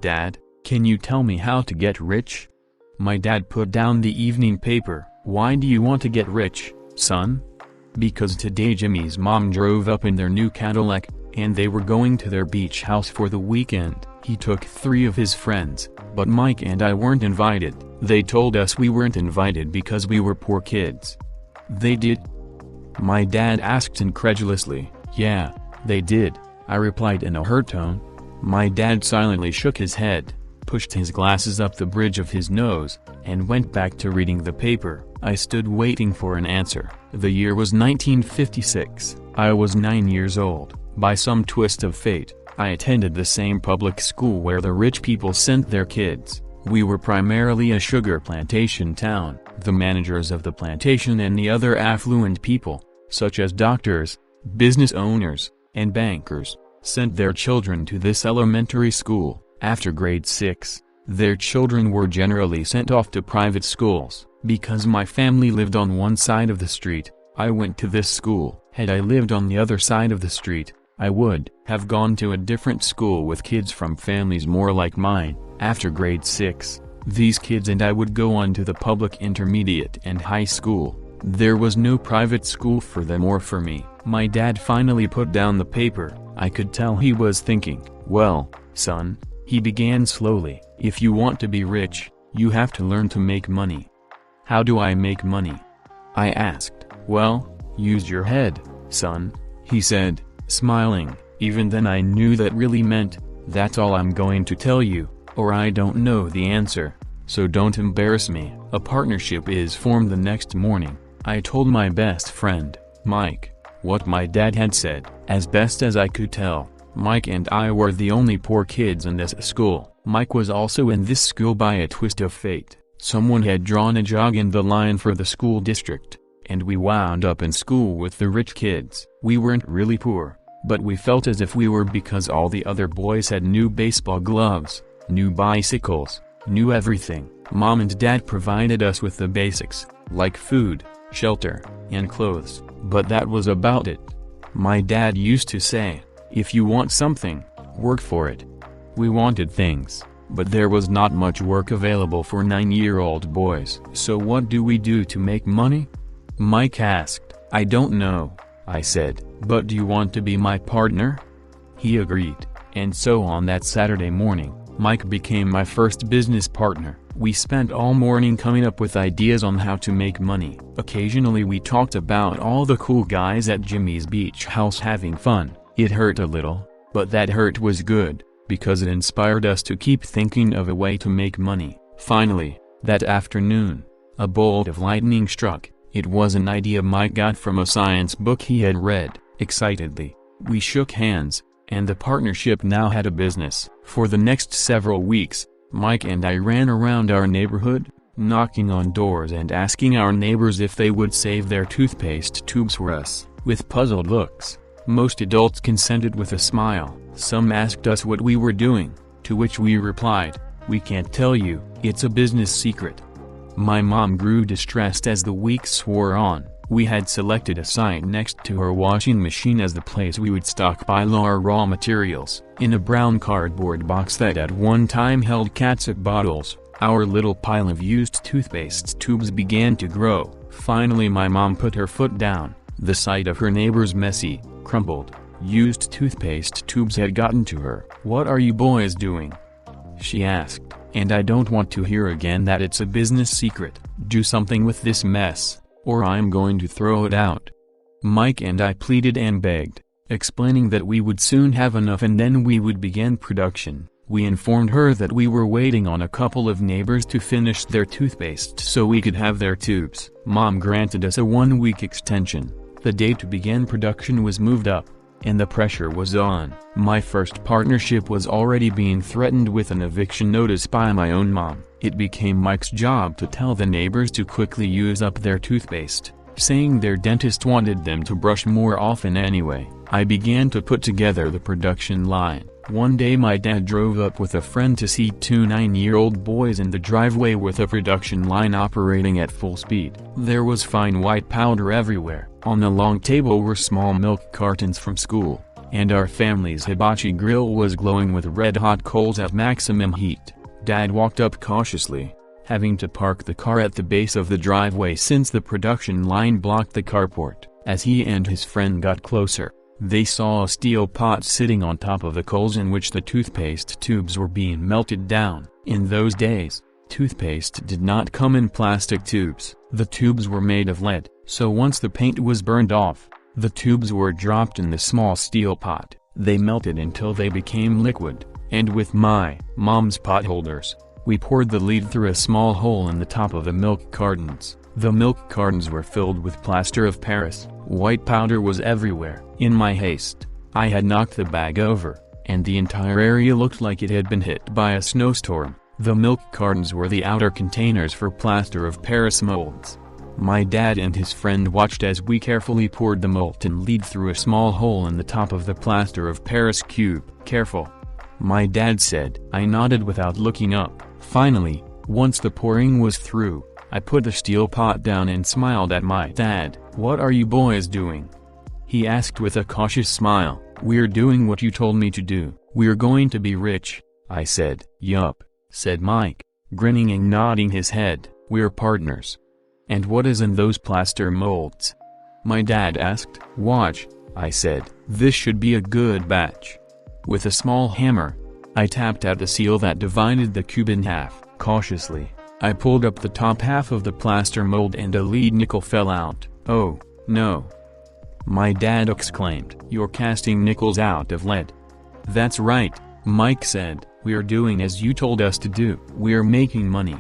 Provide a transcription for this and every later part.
"Dad, can you tell me how to get rich?" My dad put down the evening paper. "Why do you want to get rich, son?" "Because today Jimmy's mom drove up in their new Cadillac, and they were going to their beach house for the weekend. He took 3 of his friends, but Mike and I weren't invited. They told us we weren't invited because we were poor kids." "They did?" my dad asked incredulously. "Yeah, they did," I replied in a hurt tone. My dad silently shook his head, pushed his glasses up the bridge of his nose, and went back to reading the paper. I stood waiting for an answer. The year was 1956. I was 9 years old. By some twist of fate, I attended the same public school where the rich people sent their kids. We were primarily a sugar plantation town. The managers of the plantation and the other affluent people, such as doctors, business owners, and bankers, sent their children to this elementary school. After grade 6, their children were generally sent off to private schools. Because my family lived on one side of the street, I went to this school. Had I lived on the other side of the street, I would have gone to a different school with kids from families more like mine. After grade 6, these kids and I would go on to the public intermediate and high school. There was no private school for them or for me. My dad finally put down the paper. I could tell he was thinking. "Well, son," he began slowly, "if you want to be rich, you have to learn to make money." "How do I make money?" I asked. "Well, use your head, son," he said, smiling. Even then I knew that really meant, "That's all I'm going to tell you, or I don't know the answer, so don't embarrass me." A partnership is formed the next morning. I told my best friend, Mike, what my dad had said. As best as I could tell, Mike and I were the only poor kids in this school. Mike was also in this school by a twist of fate. Someone had drawn a jog in the line for the school district, and we wound up in school with the rich kids. We weren't really poor, but we felt as if we were because all the other boys had new baseball gloves, new bicycles, new everything. Mom and Dad provided us with the basics, like food, shelter, and clothes, but that was about it. My dad used to say, "If you want something, work for it." We wanted things, but there was not much work available for 9-year-old boys. "So what do we do to make money?" Mike asked. "I don't know," I said, "but do you want to be my partner?" He agreed, and so on that Saturday morning, Mike became my first business partner. We spent all morning coming up with ideas on how to make money. Occasionally we talked about all the cool guys at Jimmy's beach house having fun. It hurt a little, but that hurt was good, because it inspired us to keep thinking of a way to make money. Finally, that afternoon, a bolt of lightning struck. It was an idea Mike got from a science book he had read. Excitedly, we shook hands, and the partnership now had a business. For the next several weeks, Mike and I ran around our neighborhood, knocking on doors and asking our neighbors if they would save their toothpaste tubes for us. With puzzled looks, most adults consented with a smile. Some asked us what we were doing, to which we replied, "We can't tell you, it's a business secret." My mom grew distressed as the weeks wore on. We had selected a site next to her washing machine as the place we would stockpile our raw materials. In a brown cardboard box that at one time held catsup bottles, our little pile of used toothpaste tubes began to grow. Finally my mom put her foot down. The sight of her neighbor's messy, crumpled, used toothpaste tubes had gotten to her. "What are you boys doing?" she asked, "and I don't want to hear again that it's a business secret. Do something with this mess, or I'm going to throw it out." Mike and I pleaded and begged, explaining that we would soon have enough and then we would begin production. We informed her that we were waiting on a couple of neighbors to finish their toothpaste so we could have their tubes. Mom granted us a 1-week extension. The date to begin production was moved up, and the pressure was on. My first partnership was already being threatened with an eviction notice by my own mom. It became Mike's job to tell the neighbors to quickly use up their toothpaste, saying their dentist wanted them to brush more often anyway. I began to put together the production line. One day my dad drove up with a friend to see 2 9-year-old boys in the driveway with a production line operating at full speed. There was fine white powder everywhere. On the long table were small milk cartons from school, and our family's hibachi grill was glowing with red-hot coals at maximum heat. Dad walked up cautiously, having to park the car at the base of the driveway since the production line blocked the carport. As he and his friend got closer, they saw a steel pot sitting on top of the coals in which the toothpaste tubes were being melted down. In those days, toothpaste did not come in plastic tubes. The tubes were made of lead, so once the paint was burned off, the tubes were dropped in the small steel pot. They melted until they became liquid, and with my mom's pot holders, we poured the lead through a small hole in the top of the milk cartons. The milk cartons were filled with plaster of Paris. White powder was everywhere. In my haste, I had knocked the bag over, and the entire area looked like it had been hit by a snowstorm. The milk cartons were the outer containers for plaster of Paris molds. My dad and his friend watched as we carefully poured the molten lead through a small hole in the top of the plaster of Paris cube. "Careful," my dad said. I nodded without looking up. Finally, once the pouring was through, I put the steel pot down and smiled at my dad. "What are you boys doing?" he asked with a cautious smile. "We're doing what you told me to do. We're going to be rich," I said. "Yup," said Mike, grinning and nodding his head. "We're partners." "And what is in those plaster molds?" my dad asked. "Watch," I said. "This should be a good batch." With a small hammer, I tapped at the seal that divided the cube in half. Cautiously, I pulled up the top half of the plaster mold and a lead nickel fell out. "Oh, no!" my dad exclaimed. "You're casting nickels out of lead." "That's right," Mike said. "We're doing as you told us to do. We're making money."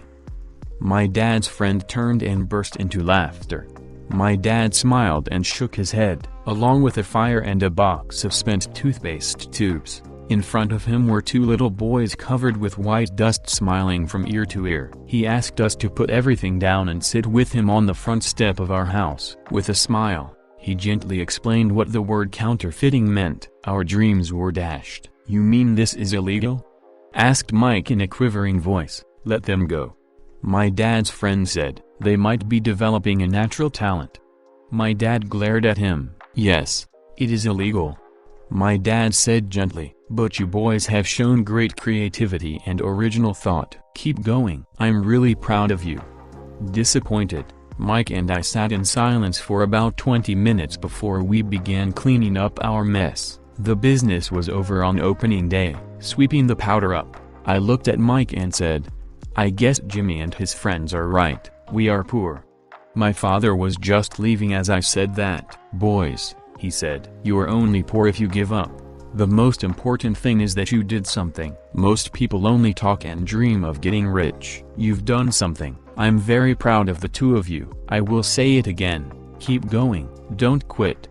My dad's friend turned and burst into laughter. My dad smiled and shook his head, along with a fire and a box of spent toothpaste tubes. In front of him were two little boys covered with white dust smiling from ear to ear. He asked us to put everything down and sit with him on the front step of our house. With a smile, he gently explained what the word counterfeiting meant. Our dreams were dashed. "You mean this is illegal?" asked Mike in a quivering voice. "Let them go," my dad's friend said. "They might be developing a natural talent." My dad glared at him. "Yes, it is illegal," my dad said gently, "but you boys have shown great creativity and original thought. Keep going. I'm really proud of you." Disappointed, Mike and I sat in silence for about 20 minutes before we began cleaning up our mess. The business was over on opening day. Sweeping the powder up, I looked at Mike and said, "I guess Jimmy and his friends are right. We are poor." My father was just leaving as I said that. "Boys," he said, "you're only poor if you give up. The most important thing is that you did something. Most people only talk and dream of getting rich. You've done something. I'm very proud of the two of you. I will say it again. Keep going. Don't quit."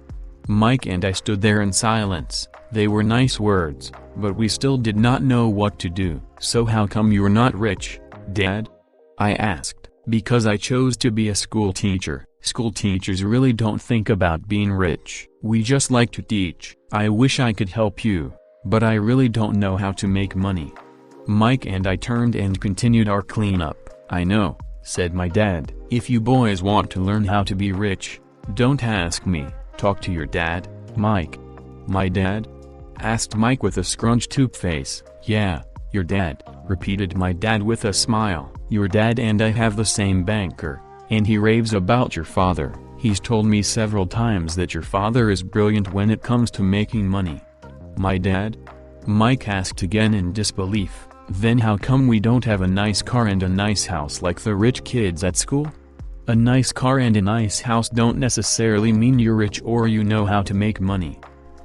Mike and I stood there in silence. They were nice words, but we still did not know what to do. "So how come you're not rich, Dad?" I asked. "Because I chose to be a school teacher. School teachers really don't think about being rich. We just like to teach. I wish I could help you, but I really don't know how to make money." Mike and I turned and continued our cleanup. "I know," said my dad. "If you boys want to learn how to be rich, don't ask me. Talk to your dad, Mike." "My dad?" asked Mike with a scrunched up face. "Yeah, your dad," repeated my dad with a smile. "Your dad and I have the same banker, and he raves about your father. He's told me several times that your father is brilliant when it comes to making money." "My dad?" Mike asked again in disbelief. "Then how come we don't have a nice car and a nice house like the rich kids at school?" "A nice car and a nice house don't necessarily mean you're rich or you know how to make money,"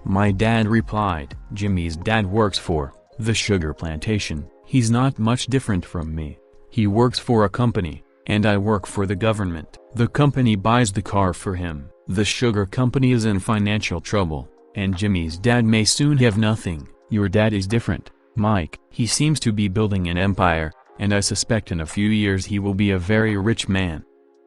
my dad replied. "Jimmy's dad works for the sugar plantation. He's not much different from me. He works for a company, and I work for the government. The company buys the car for him. The sugar company is in financial trouble, and Jimmy's dad may soon have nothing. Your dad is different, Mike. He seems to be building an empire, and I suspect in a few years he will be a very rich man."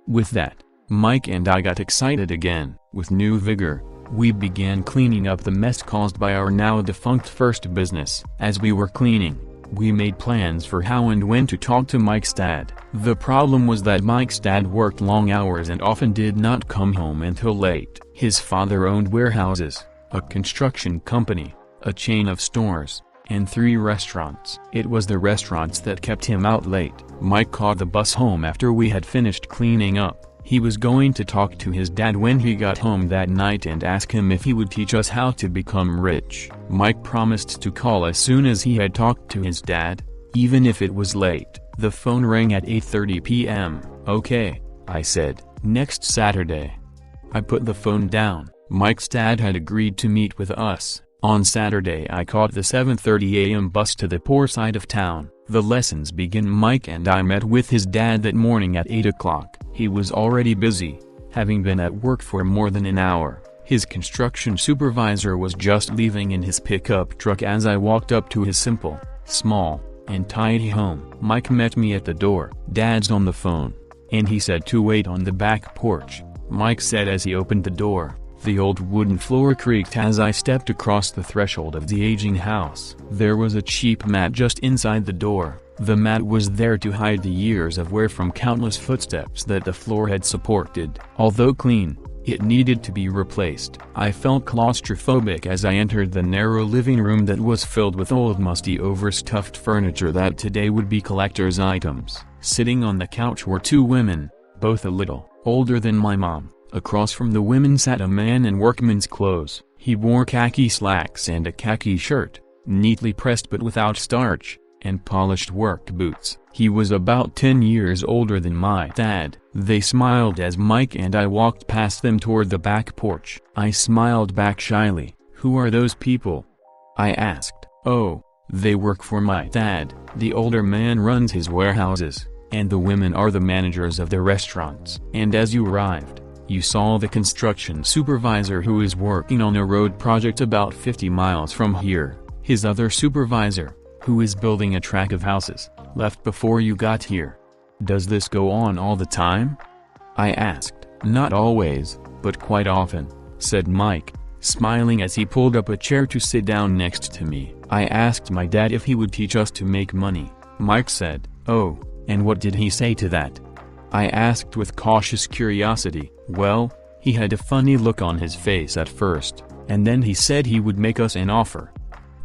With that, Mike and I got excited again. With new vigor, we began cleaning up the mess caused by our now defunct first business. As we were cleaning, we made plans for how and when to talk to Mike's dad. The problem was that Mike's dad worked long hours and often did not come home until late. His father owned warehouses, a construction company, a chain of stores, and 3 restaurants. It was the restaurants that kept him out late. Mike caught the bus home after we had finished cleaning up. He was going to talk to his dad when he got home that night and ask him if he would teach us how to become rich. Mike promised to call as soon as he had talked to his dad, even if it was late. The phone rang at 8:30 p.m. "Okay," I said, "next Saturday." I put the phone down. Mike's dad had agreed to meet with us. On Saturday I caught the 7:30 a.m. bus to the poor side of town. The lessons begin. Mike and I met with his dad that morning at 8 o'clock. He was already busy, having been at work for more than an hour. His construction supervisor was just leaving in his pickup truck as I walked up to his simple, small, and tidy home. Mike met me at the door. "Dad's on the phone," and he said to wait on the back porch. Mike said as he opened the door. The old wooden floor creaked as I stepped across the threshold of the aging house. There was a cheap mat just inside the door. The mat was there to hide the years of wear from countless footsteps that the floor had supported. Although clean, it needed to be replaced. I felt claustrophobic as I entered the narrow living room that was filled with old musty overstuffed furniture that today would be collector's items. Sitting on the couch were 2 women, both a little older than my mom. Across from the women sat a man in workman's clothes. He wore khaki slacks and a khaki shirt, neatly pressed but without starch, and polished work boots. He was about 10 years older than my dad. They smiled as Mike and I walked past them toward the back porch. I smiled back shyly. "Who are those people?" I asked. "Oh, they work for my dad. The older man runs his warehouses, and the women are the managers of the restaurants." And as you arrived, you saw the construction supervisor who is working on a road project about 50 miles from here. His other supervisor, who is building a track of houses, left before you got here. Does this go on all the time? I asked. "Not always, but quite often," said Mike, smiling as he pulled up a chair to sit down next to me. I asked my dad if he would teach us to make money. Mike said, "Oh, and what did he say to that?" I asked with cautious curiosity. "Well, he had a funny look on his face at first, and then he said he would make us an offer."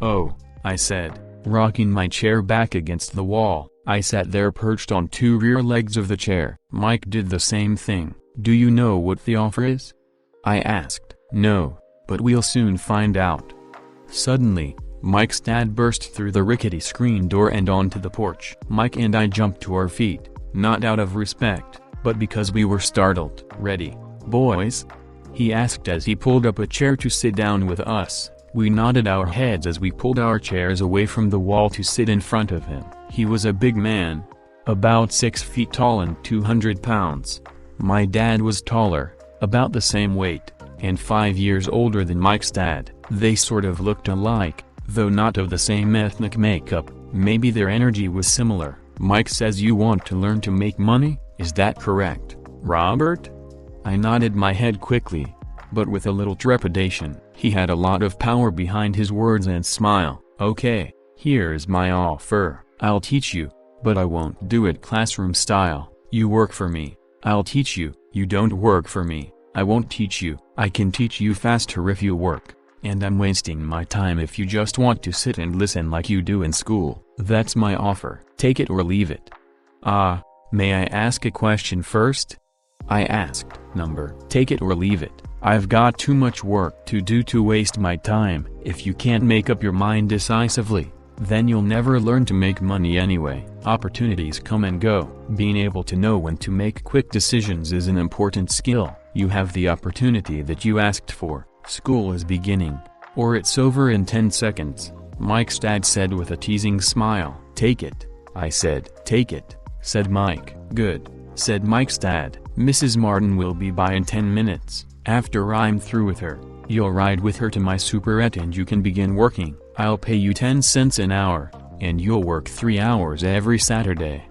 "Oh," I said, rocking my chair back against the wall. I sat there perched on 2 rear legs of the chair. Mike did the same thing. "Do you know what the offer is?" I asked. "No, but we'll soon find out." Suddenly, Mike's dad burst through the rickety screen door and onto the porch. Mike and I jumped to our feet, not out of respect, but because we were startled. "Ready, boys?" he asked as he pulled up a chair to sit down with us. We nodded our heads as we pulled our chairs away from the wall to sit in front of him. He was a big man, about 6 feet tall and 200 pounds. My dad was taller, about the same weight, and 5 years older than Mike's dad. They sort of looked alike, though not of the same ethnic makeup. Maybe their energy was similar. "Mike says you want to learn to make money, is that correct, Robert?" I nodded my head quickly, but with a little trepidation. He had a lot of power behind his words and smile. "Okay, here's my offer. I'll teach you, but I won't do it classroom style. You work for me, I'll teach you. You don't work for me, I won't teach you. I can teach you faster if you work, and I'm wasting my time if you just want to sit and listen like you do in school. That's my offer. Take it or leave it." May I ask a question first?" I asked. "Take it or leave it. I've got too much work to do to waste my time. If you can't make up your mind decisively, then you'll never learn to make money anyway. Opportunities come and go. Being able to know when to make quick decisions is an important skill. You have the opportunity that you asked for. School is beginning, or it's over in 10 seconds. Mike's dad said with a teasing smile. "Take it," I said. "Take it," said Mike. "Good," said Mike's dad. "Mrs. Martin will be by in 10 minutes. After I'm through with her, you'll ride with her to my superette and you can begin working. I'll pay you 10 cents an hour, and you'll work 3 hours every Saturday."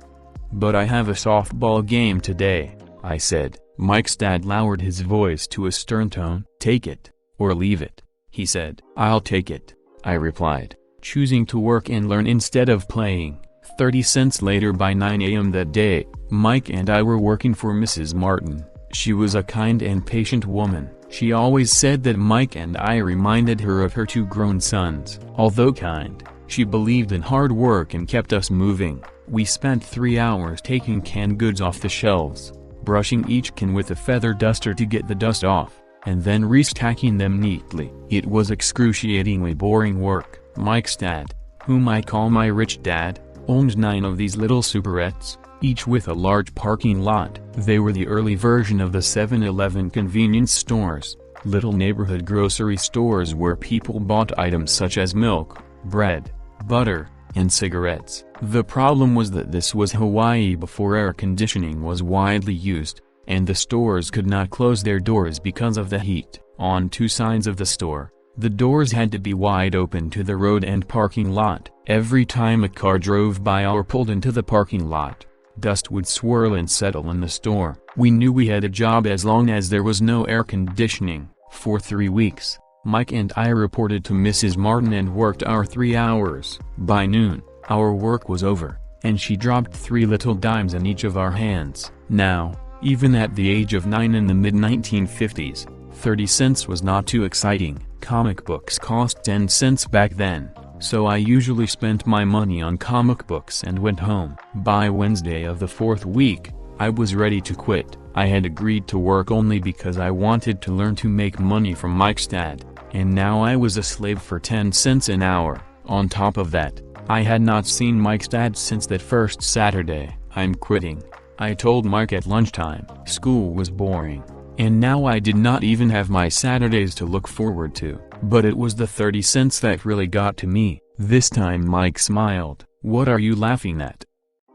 "But I have a softball game today," I said. Mike's dad lowered his voice to a stern tone. "Take it, or leave it," he said. "I'll take it," I replied, choosing to work and learn instead of playing. 30 cents later, by 9 a.m. that day, Mike and I were working for Mrs. Martin. She was a kind and patient woman. She always said that Mike and I reminded her of her two grown sons. Although kind, she believed in hard work and kept us moving. We spent 3 hours taking canned goods off the shelves, brushing each can with a feather duster to get the dust off, and then restacking them neatly. It was excruciatingly boring work. Mike's dad, whom I call my rich dad, owned 9 of these little superettes, each with a large parking lot. They were the early version of the 7-Eleven convenience stores, little neighborhood grocery stores where people bought items such as milk, bread, butter, and cigarettes. The problem was that this was Hawaii before air conditioning was widely used, and the stores could not close their doors because of the heat. On 2 sides of the store, the doors had to be wide open to the road and parking lot. Every time a car drove by or pulled into the parking lot, dust would swirl and settle in the store. We knew we had a job as long as there was no air conditioning. For 3 weeks, Mike and I reported to Mrs. Martin and worked our 3 hours. By noon, our work was over, and she dropped 3 little dimes in each of our hands. Now, even at the age of 9 in the mid-1950s, 30 cents was not too exciting. Comic books cost 10 cents back then, so I usually spent my money on comic books and went home. By Wednesday of the 4th week, I was ready to quit. I had agreed to work only because I wanted to learn to make money from Mike's dad, and now I was a slave for 10 cents an hour. On top of that, I had not seen Mike's dad since that first Saturday. "I'm quitting," I told Mike at lunchtime. School was boring, and now I did not even have my Saturdays to look forward to. But it was the 30 cents that really got to me. This time Mike smiled. "What are you laughing at?"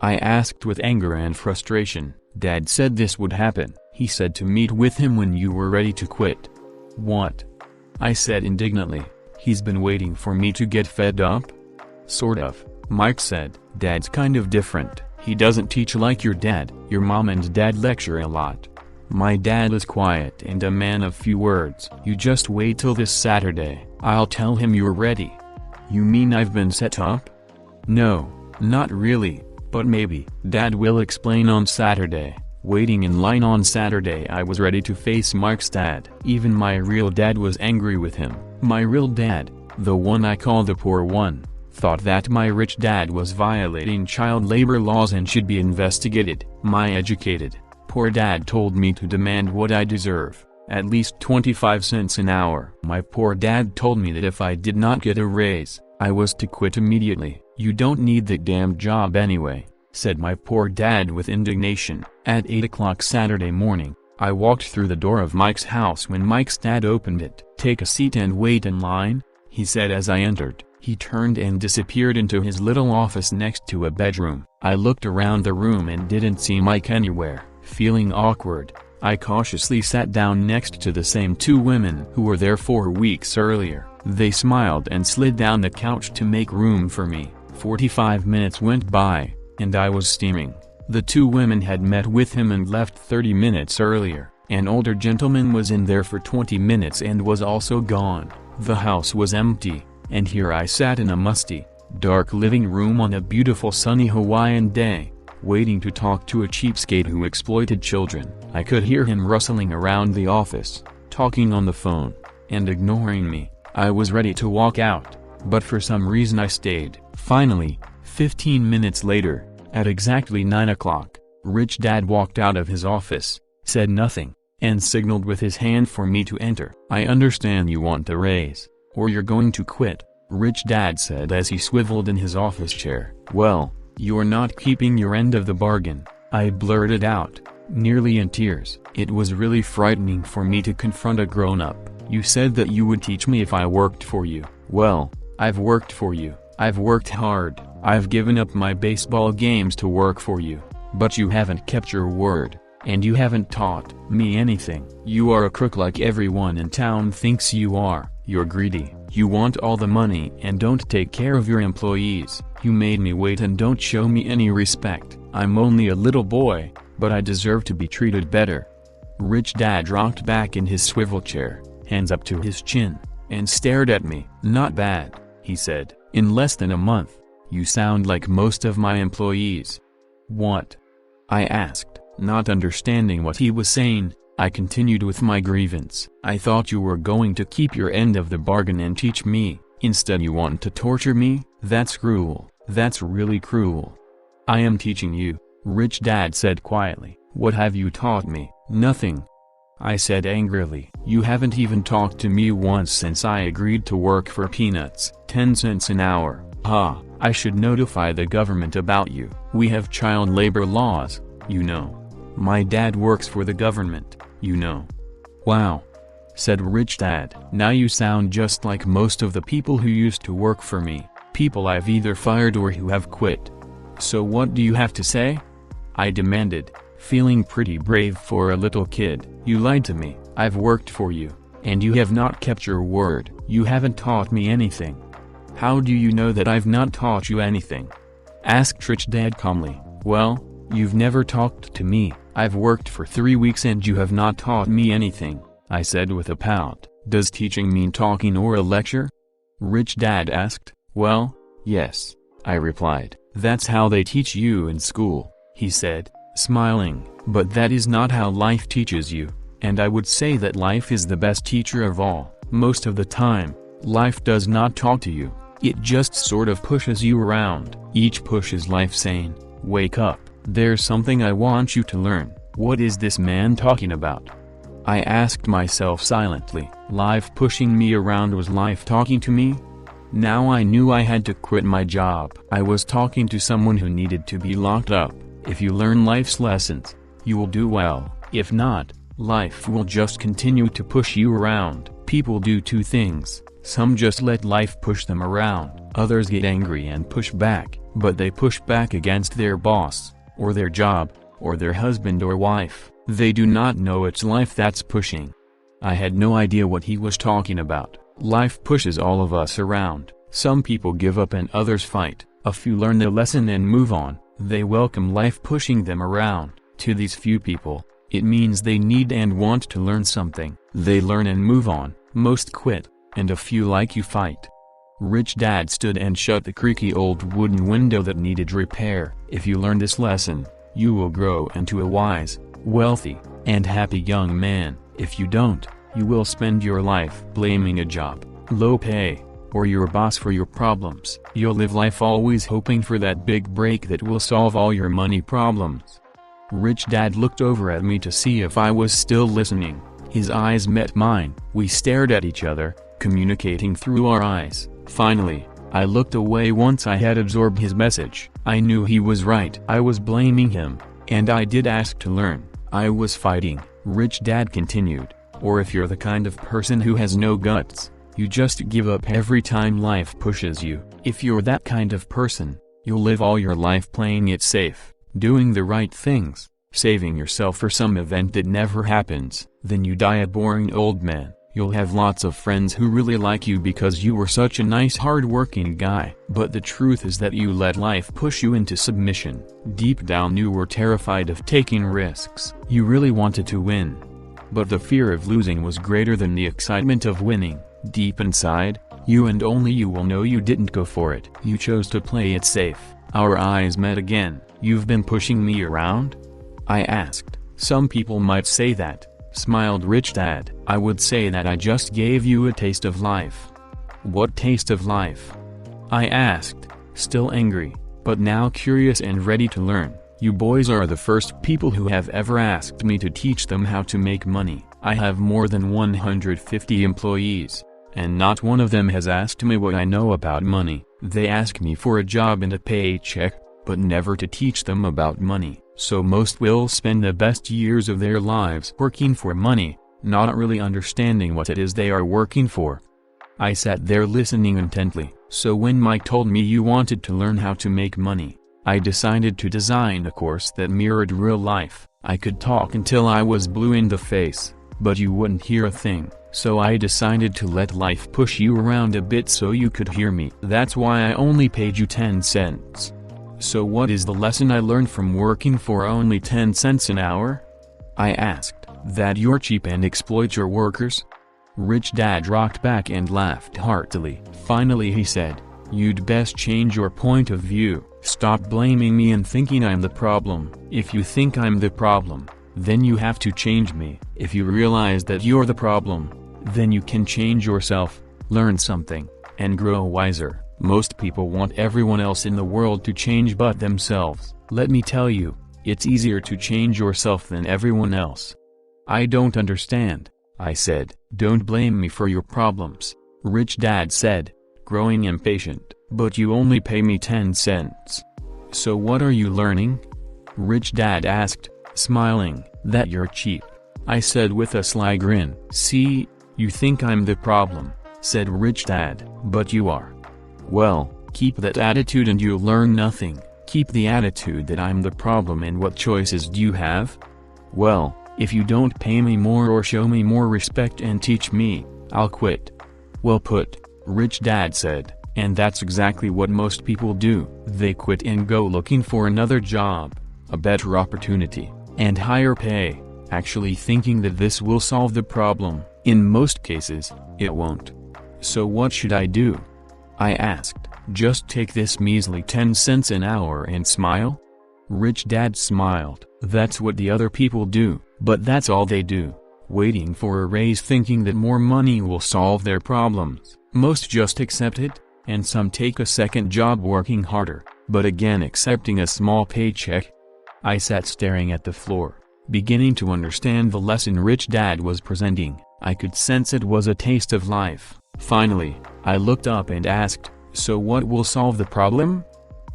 I asked with anger and frustration. "Dad said this would happen. He said to meet with him when you were ready to quit." "What?" I said indignantly. "He's been waiting for me to get fed up?" "Sort of," Mike said. "Dad's kind of different. He doesn't teach like your dad. Your mom and dad lecture a lot. My dad is quiet and a man of few words. You just wait till this Saturday. I'll tell him you're ready." "You mean I've been set up?" "No, not really, but maybe." Dad will explain on Saturday. Waiting in line on Saturday, I was ready to face Mike's dad. Even my real dad was angry with him. My real dad, the one I call the poor one, thought that my rich dad was violating child labor laws and should be investigated. My educated, poor dad told me to demand what I deserve, at least 25 cents an hour. My poor dad told me that if I did not get a raise, I was to quit immediately. "You don't need that damn job anyway," said my poor dad with indignation. At 8 o'clock Saturday morning, I walked through the door of Mike's house when Mike's dad opened it. "Take a seat and wait in line," he said as I entered. He turned and disappeared into his little office next to a bedroom. I looked around the room and didn't see Mike anywhere. Feeling awkward, I cautiously sat down next to the same 2 women who were there 4 weeks earlier. They smiled and slid down the couch to make room for me. 45 minutes went by, and I was steaming. The 2 women had met with him and left 30 minutes earlier. An older gentleman was in there for 20 minutes and was also gone. The house was empty, and here I sat in a musty, dark living room on a beautiful sunny Hawaiian day, waiting to talk to a cheapskate who exploited children. I could hear him rustling around the office, talking on the phone, and ignoring me. I was ready to walk out, but for some reason I stayed. Finally, 15 minutes later, at exactly 9 o'clock, Rich Dad walked out of his office, said nothing, and signaled with his hand for me to enter. "I understand you want a raise, or you're going to quit," Rich Dad said as he swiveled in his office chair. "Well, you're not keeping your end of the bargain," I blurted out, nearly in tears. It was really frightening for me to confront a grown-up. "You said that you would teach me if I worked for you." "Well, I've worked for you. I've worked hard. I've given up my baseball games to work for you. But you haven't kept your word, and you haven't taught me anything. You are a crook like everyone in town thinks you are. You're greedy. You want all the money and don't take care of your employees. You made me wait and don't show me any respect. I'm only a little boy, but I deserve to be treated better." Rich Dad rocked back in his swivel chair, hands up to his chin, and stared at me. "Not bad," he said. "In less than a month, you sound like most of my employees." "What?" I asked, not understanding what he was saying. I continued with my grievance. I thought you were going to keep your end of the bargain and teach me. Instead you want to torture me? That's cruel. That's really cruel. I am teaching you, Rich Dad said quietly. What have you taught me? Nothing. I said angrily. You haven't even talked to me once since I agreed to work for peanuts. 10 cents an hour. Ha, I should notify the government about you. We have child labor laws, you know. My dad works for the government, you know. Wow, said Rich Dad. Now you sound just like most of the people who used to work for me, people I've either fired or who have quit. So what do you have to say? I demanded, feeling pretty brave for a little kid. You lied to me. I've worked for you, and you have not kept your word. You haven't taught me anything. How do you know that I've not taught you anything? Asked Rich Dad calmly. Well, you've never talked to me. I've worked for 3 weeks and you have not taught me anything, I said with a pout. Does teaching mean talking or a lecture? Rich Dad asked. Well, yes, I replied. That's how they teach you in school, he said, smiling. But that is not how life teaches you, and I would say that life is the best teacher of all. Most of the time, life does not talk to you, it just sort of pushes you around. Each push is life saying, wake up, there's something I want you to learn. What is this man talking about? I asked myself silently. Life pushing me around was life talking to me? Now I knew I had to quit my job. I was talking to someone who needed to be locked up. If you learn life's lessons, you will do well. If not, life will just continue to push you around. People do two things. Some just let life push them around. Others get angry and push back, but they push back against their boss, or their job, or their husband or wife. They do not know it's life that's pushing. I had no idea what he was talking about. Life pushes all of us around. Some people give up and others fight. A few learn the lesson and move on. They welcome life pushing them around. To these few people, it means they need and want to learn something. They learn and move on. Most quit, and a few like you fight. Rich Dad stood and shut the creaky old wooden window that needed repair. If you learn this lesson, you will grow into a wise, wealthy, and happy young man. If you don't, you will spend your life blaming a job, low pay, or your boss for your problems. You'll live life always hoping for that big break that will solve all your money problems. Rich Dad looked over at me to see if I was still listening. His eyes met mine. We stared at each other, communicating through our eyes. Finally, I looked away once I had absorbed his message. I knew he was right. I was blaming him, and I did ask to learn. I was fighting, Rich Dad continued. Or if you're the kind of person who has no guts, you just give up every time life pushes you. If you're that kind of person, you'll live all your life playing it safe, doing the right things, saving yourself for some event that never happens. Then you die a boring old man. You'll have lots of friends who really like you because you were such a nice hard-working guy. But the truth is that you let life push you into submission. Deep down you were terrified of taking risks. You really wanted to win. But the fear of losing was greater than the excitement of winning. Deep inside, you and only you will know you didn't go for it. You chose to play it safe. Our eyes met again. You've been pushing me around? I asked. Some people might say that, smiled Rich Dad. I would say that I just gave you a taste of life. What taste of life? I asked, still angry, but now curious and ready to learn. You boys are the first people who have ever asked me to teach them how to make money. I have more than 150 employees, and not one of them has asked me what I know about money. They ask me for a job and a paycheck, but never to teach them about money. So most will spend the best years of their lives working for money, not really understanding what it is they are working for. I sat there listening intently. So when Mike told me you wanted to learn how to make money, I decided to design a course that mirrored real life. I could talk until I was blue in the face, but you wouldn't hear a thing. So I decided to let life push you around a bit so you could hear me. That's why I only paid you 10 cents. So what is the lesson I learned from working for only 10 cents an hour? I asked. That you're cheap and exploit your workers? Rich Dad rocked back and laughed heartily. Finally he said, you'd best change your point of view. Stop blaming me and thinking I'm the problem. If you think I'm the problem, then you have to change me. If you realize that you're the problem, then you can change yourself, learn something, and grow wiser. Most people want everyone else in the world to change but themselves. Let me tell you, it's easier to change yourself than everyone else. I don't understand, I said. Don't blame me for your problems, Rich Dad said, growing impatient. But you only pay me 10 cents. So what are you learning? Rich Dad asked, smiling. That you're cheap, I said with a sly grin. See, you think I'm the problem, said Rich Dad, but you are. Well, keep that attitude and you'll learn nothing. Keep the attitude that I'm the problem, and what choices do you have? Well, if you don't pay me more or show me more respect and teach me, I'll quit. Well put, Rich Dad said, and that's exactly what most people do. They quit and go looking for another job, a better opportunity, and higher pay, actually thinking that this will solve the problem. In most cases, it won't. So what should I do? I asked. Just take this measly 10 cents an hour and smile? Rich Dad smiled. That's what the other people do, but that's all they do, waiting for a raise thinking that more money will solve their problems. Most just accept it, and some take a second job working harder, but again accepting a small paycheck. I sat staring at the floor, beginning to understand the lesson Rich Dad was presenting. I could sense it was a taste of life. Finally, I looked up and asked, so what will solve the problem?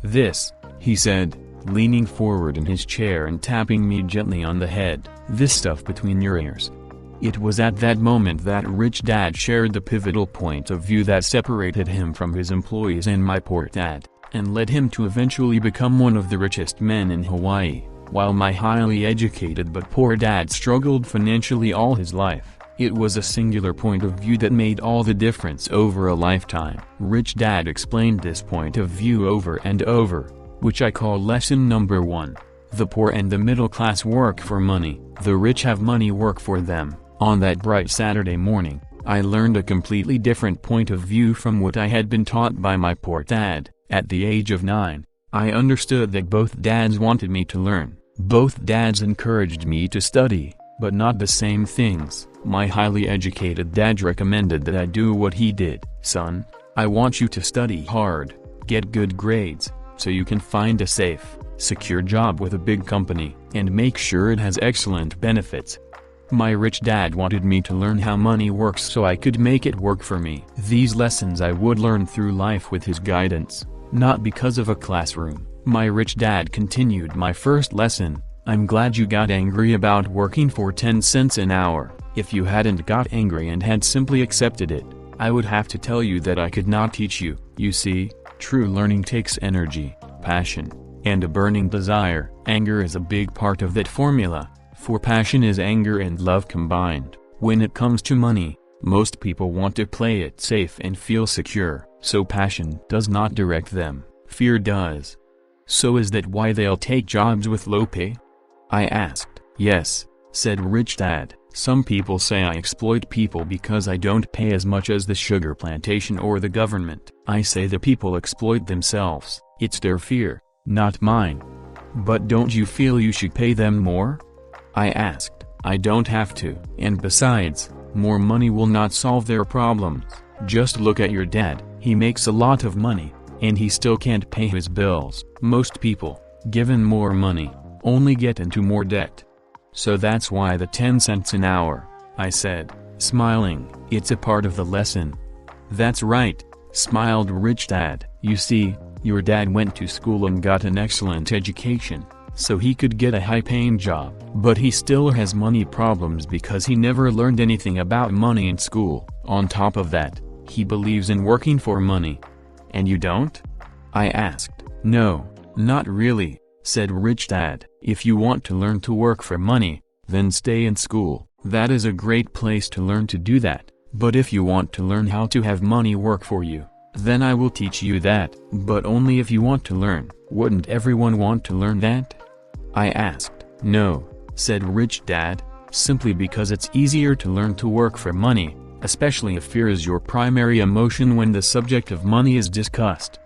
This, he said, leaning forward in his chair and tapping me gently on the head. This stuff between your ears. It was at that moment that Rich Dad shared the pivotal point of view that separated him from his employees and my poor dad, and led him to eventually become one of the richest men in Hawaii, while my highly educated but poor dad struggled financially all his life. It was a singular point of view that made all the difference over a lifetime. Rich Dad explained this point of view over and over, which I call lesson number 1. The poor and the middle class work for money, the rich have money work for them. On that bright Saturday morning, I learned a completely different point of view from what I had been taught by my poor dad. At the age of 9, I understood that both dads wanted me to learn. Both dads encouraged me to study, but not the same things. My highly educated dad recommended that I do what he did. Son, I want you to study hard, get good grades, so you can find a safe, secure job with a big company, and make sure it has excellent benefits. My rich dad wanted me to learn how money works so I could make it work for me. These lessons I would learn through life with his guidance, not because of a classroom. My rich dad continued. My first lesson: I'm glad you got angry about working for 10 cents an hour. If you hadn't got angry and had simply accepted it, I would have to tell you that I could not teach you. You see, true learning takes energy, passion, and a burning desire. Anger is a big part of that formula, for passion is anger and love combined. When it comes to money, most people want to play it safe and feel secure, so passion does not direct them, fear does. So is that why they'll take jobs with low pay? I asked. Yes, said Rich Dad. Some people say I exploit people because I don't pay as much as the sugar plantation or the government. I say the people exploit themselves. It's their fear, not mine. But don't you feel you should pay them more? I asked. I don't have to. And besides, more money will not solve their problems. Just look at your dad. He makes a lot of money, and he still can't pay his bills. Most people, given more money, only get into more debt. So that's why the 10 cents an hour, I said, smiling. It's a part of the lesson. That's right, smiled Rich Dad. You see, your dad went to school and got an excellent education, so he could get a high-paying job. But he still has money problems because he never learned anything about money in school. On top of that, he believes in working for money. And you don't? I asked. No, not really, said Rich Dad. If you want to learn to work for money, then stay in school. That is a great place to learn to do that. But if you want to learn how to have money work for you, then I will teach you that. But only if you want to learn. Wouldn't everyone want to learn that? I asked. No, said Rich Dad, simply because it's easier to learn to work for money, especially if fear is your primary emotion when the subject of money is discussed.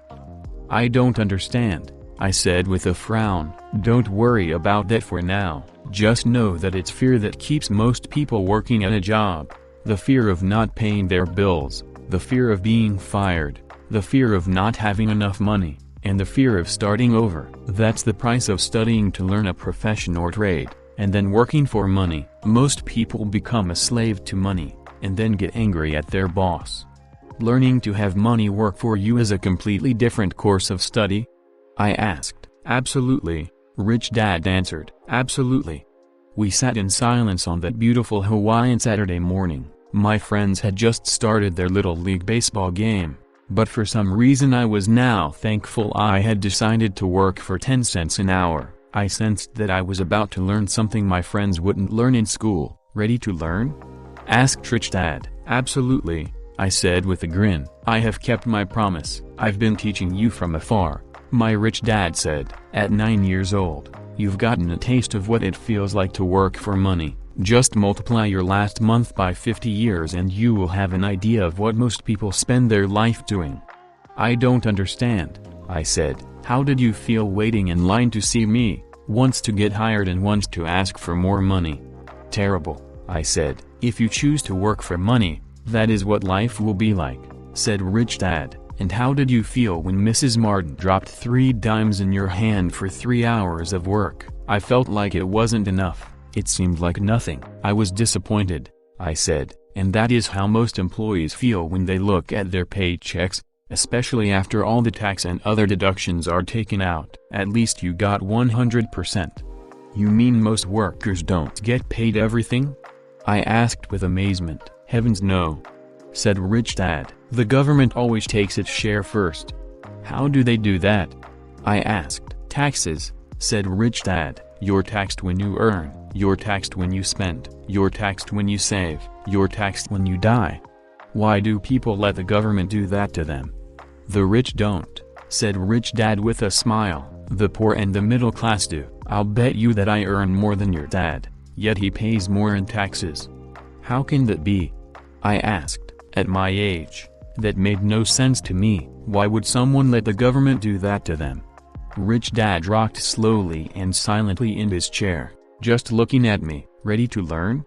I don't understand, I said with a frown. Don't worry about that for now. Just know that it's fear that keeps most people working at a job. The fear of not paying their bills, the fear of being fired, the fear of not having enough money, and the fear of starting over. That's the price of studying to learn a profession or trade, and then working for money. Most people become a slave to money, and then get angry at their boss. Learning to have money work for you is a completely different course of study? I asked. Absolutely, Rich Dad answered. Absolutely. We sat in silence on that beautiful Hawaiian Saturday morning. My friends had just started their Little League baseball game, but for some reason I was now thankful I had decided to work for 10 cents an hour. I sensed that I was about to learn something my friends wouldn't learn in school. Ready to learn? Asked Rich Dad. Absolutely, I said with a grin. I have kept my promise. I've been teaching you from afar, my rich dad said. At 9 years old, you've gotten a taste of what it feels like to work for money. Just multiply your last month by 50 years and you will have an idea of what most people spend their life doing. I don't understand, I said. How did you feel waiting in line to see me, once to get hired and once to ask for more money? Terrible, I said. If you choose to work for money, that is what life will be like, said Rich Dad. And how did you feel when Mrs. Martin dropped 3 dimes in your hand for 3 hours of work? I felt like it wasn't enough. It seemed like nothing. I was disappointed, I said, and that is how most employees feel when they look at their paychecks, especially after all the tax and other deductions are taken out. At least you got 100%. You mean most workers don't get paid everything? I asked with amazement. Heavens no, said Rich Dad. The government always takes its share first. How do they do that? I asked. Taxes, said Rich Dad. You're taxed when you earn, you're taxed when you spend, you're taxed when you save, you're taxed when you die. Why do people let the government do that to them? The rich don't, said Rich Dad with a smile. The poor and the middle class do. I'll bet you that I earn more than your dad, yet he pays more in taxes. How can that be? I asked. At my age, that made no sense to me. Why would someone let the government do that to them? Rich Dad rocked slowly and silently in his chair, just looking at me. Ready to learn?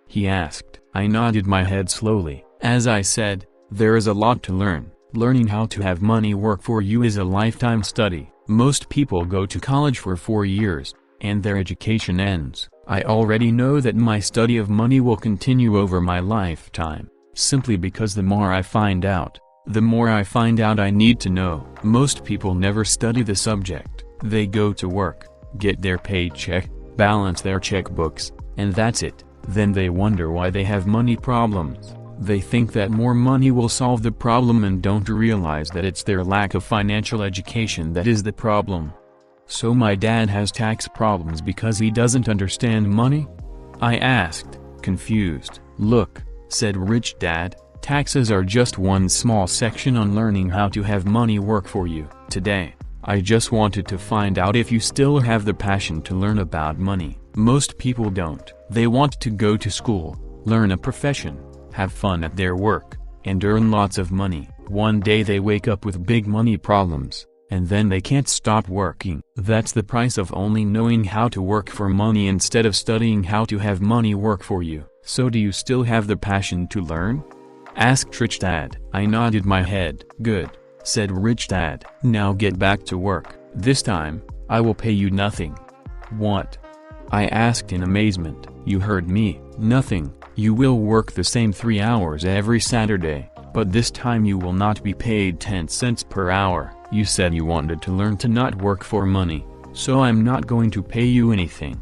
He asked. I nodded my head slowly. As I said, there is a lot to learn. Learning how to have money work for you is a lifetime study. Most people go to college for 4 years, and their education ends. I already know that my study of money will continue over my lifetime, simply because the more I find out, the more I need to know. Most people never study the subject. They go to work, get their paycheck, balance their checkbooks, and that's it. Then they wonder why they have money problems. They think that more money will solve the problem and don't realize that it's their lack of financial education that is the problem. So my dad has tax problems because he doesn't understand money? I asked, confused. Look, said Rich Dad, taxes are just one small section on learning how to have money work for you. Today, I just wanted to find out if you still have the passion to learn about money. Most people don't. They want to go to school, learn a profession, have fun at their work, and earn lots of money. One day they wake up with big money problems, and then they can't stop working. That's the price of only knowing how to work for money instead of studying how to have money work for you. So do you still have the passion to learn? Asked Rich Dad. I nodded my head. Good, said Rich Dad. Now get back to work. This time, I will pay you nothing. What? I asked in amazement. You heard me. Nothing. You will work the same 3 hours every Saturday, but this time you will not be paid 10 cents per hour. You said you wanted to learn to not work for money, so I'm not going to pay you anything.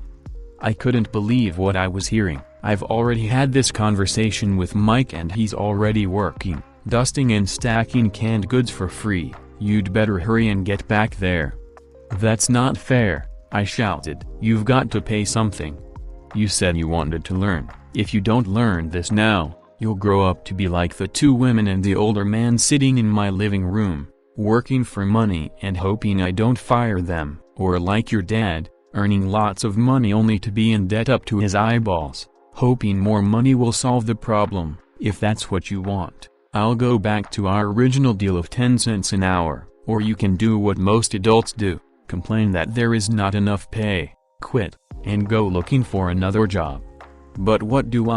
I couldn't believe what I was hearing. I've already had this conversation with Mike and he's already working, dusting and stacking canned goods for free. You'd better hurry and get back there. That's not fair, I shouted. You've got to pay something. You said you wanted to learn. If you don't learn this now, you'll grow up to be like the 2 women and the older man sitting in my living room, working for money and hoping I don't fire them, or like your dad, earning lots of money only to be in debt up to his eyeballs, hoping more money will solve the problem. If that's what you want, I'll go back to our original deal of 10 cents an hour, or you can do what most adults do, complain that there is not enough pay, quit. and go looking for another job. But what do?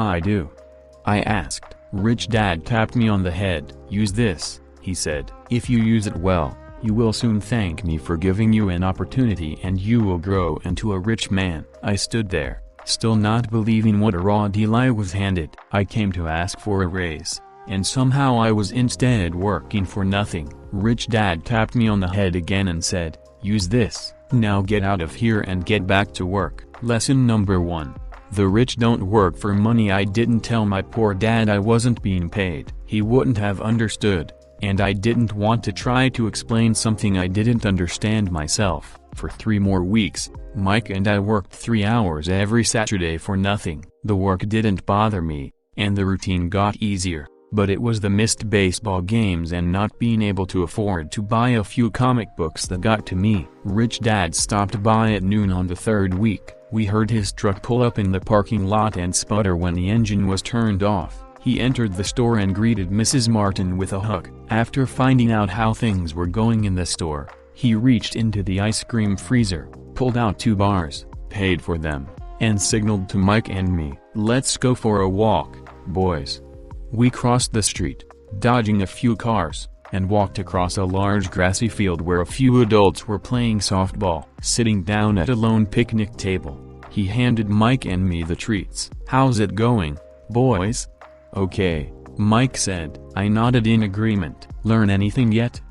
I asked. Rich Dad tapped me on the head. Use this, he said. If you use it well, you will soon thank me for giving you an opportunity and you will grow into a rich man. I stood there, still not believing what a raw deal I was handed. I came to ask for a raise, and somehow I was instead working for nothing. Rich Dad tapped me on the head again and said, use this. Now get out of here and get back to work. Lesson number 1. The rich don't work for money. I didn't tell my poor dad I wasn't being paid. He wouldn't have understood, and I didn't want to try to explain something I didn't understand myself. For 3 more weeks, Mike and I worked 3 hours every Saturday for nothing. The work didn't bother me, and the routine got easier, but it was the missed baseball games and not being able to afford to buy a few comic books that got to me. Rich Dad stopped by at noon on the 3rd week. We heard his truck pull up in the parking lot and sputter when the engine was turned off. He entered the store and greeted Mrs. Martin with a hug. After finding out how things were going in the store, he reached into the ice cream freezer, pulled out 2 bars, paid for them, and signaled to Mike and me, "Let's go for a walk, boys." We crossed the street, dodging a few cars, and walked across a large grassy field where a few adults were playing softball. Sitting down at a lone picnic table, he handed Mike and me the treats. "How's it going, boys?" "Okay," Mike said. I nodded in agreement. "Learn anything yet?"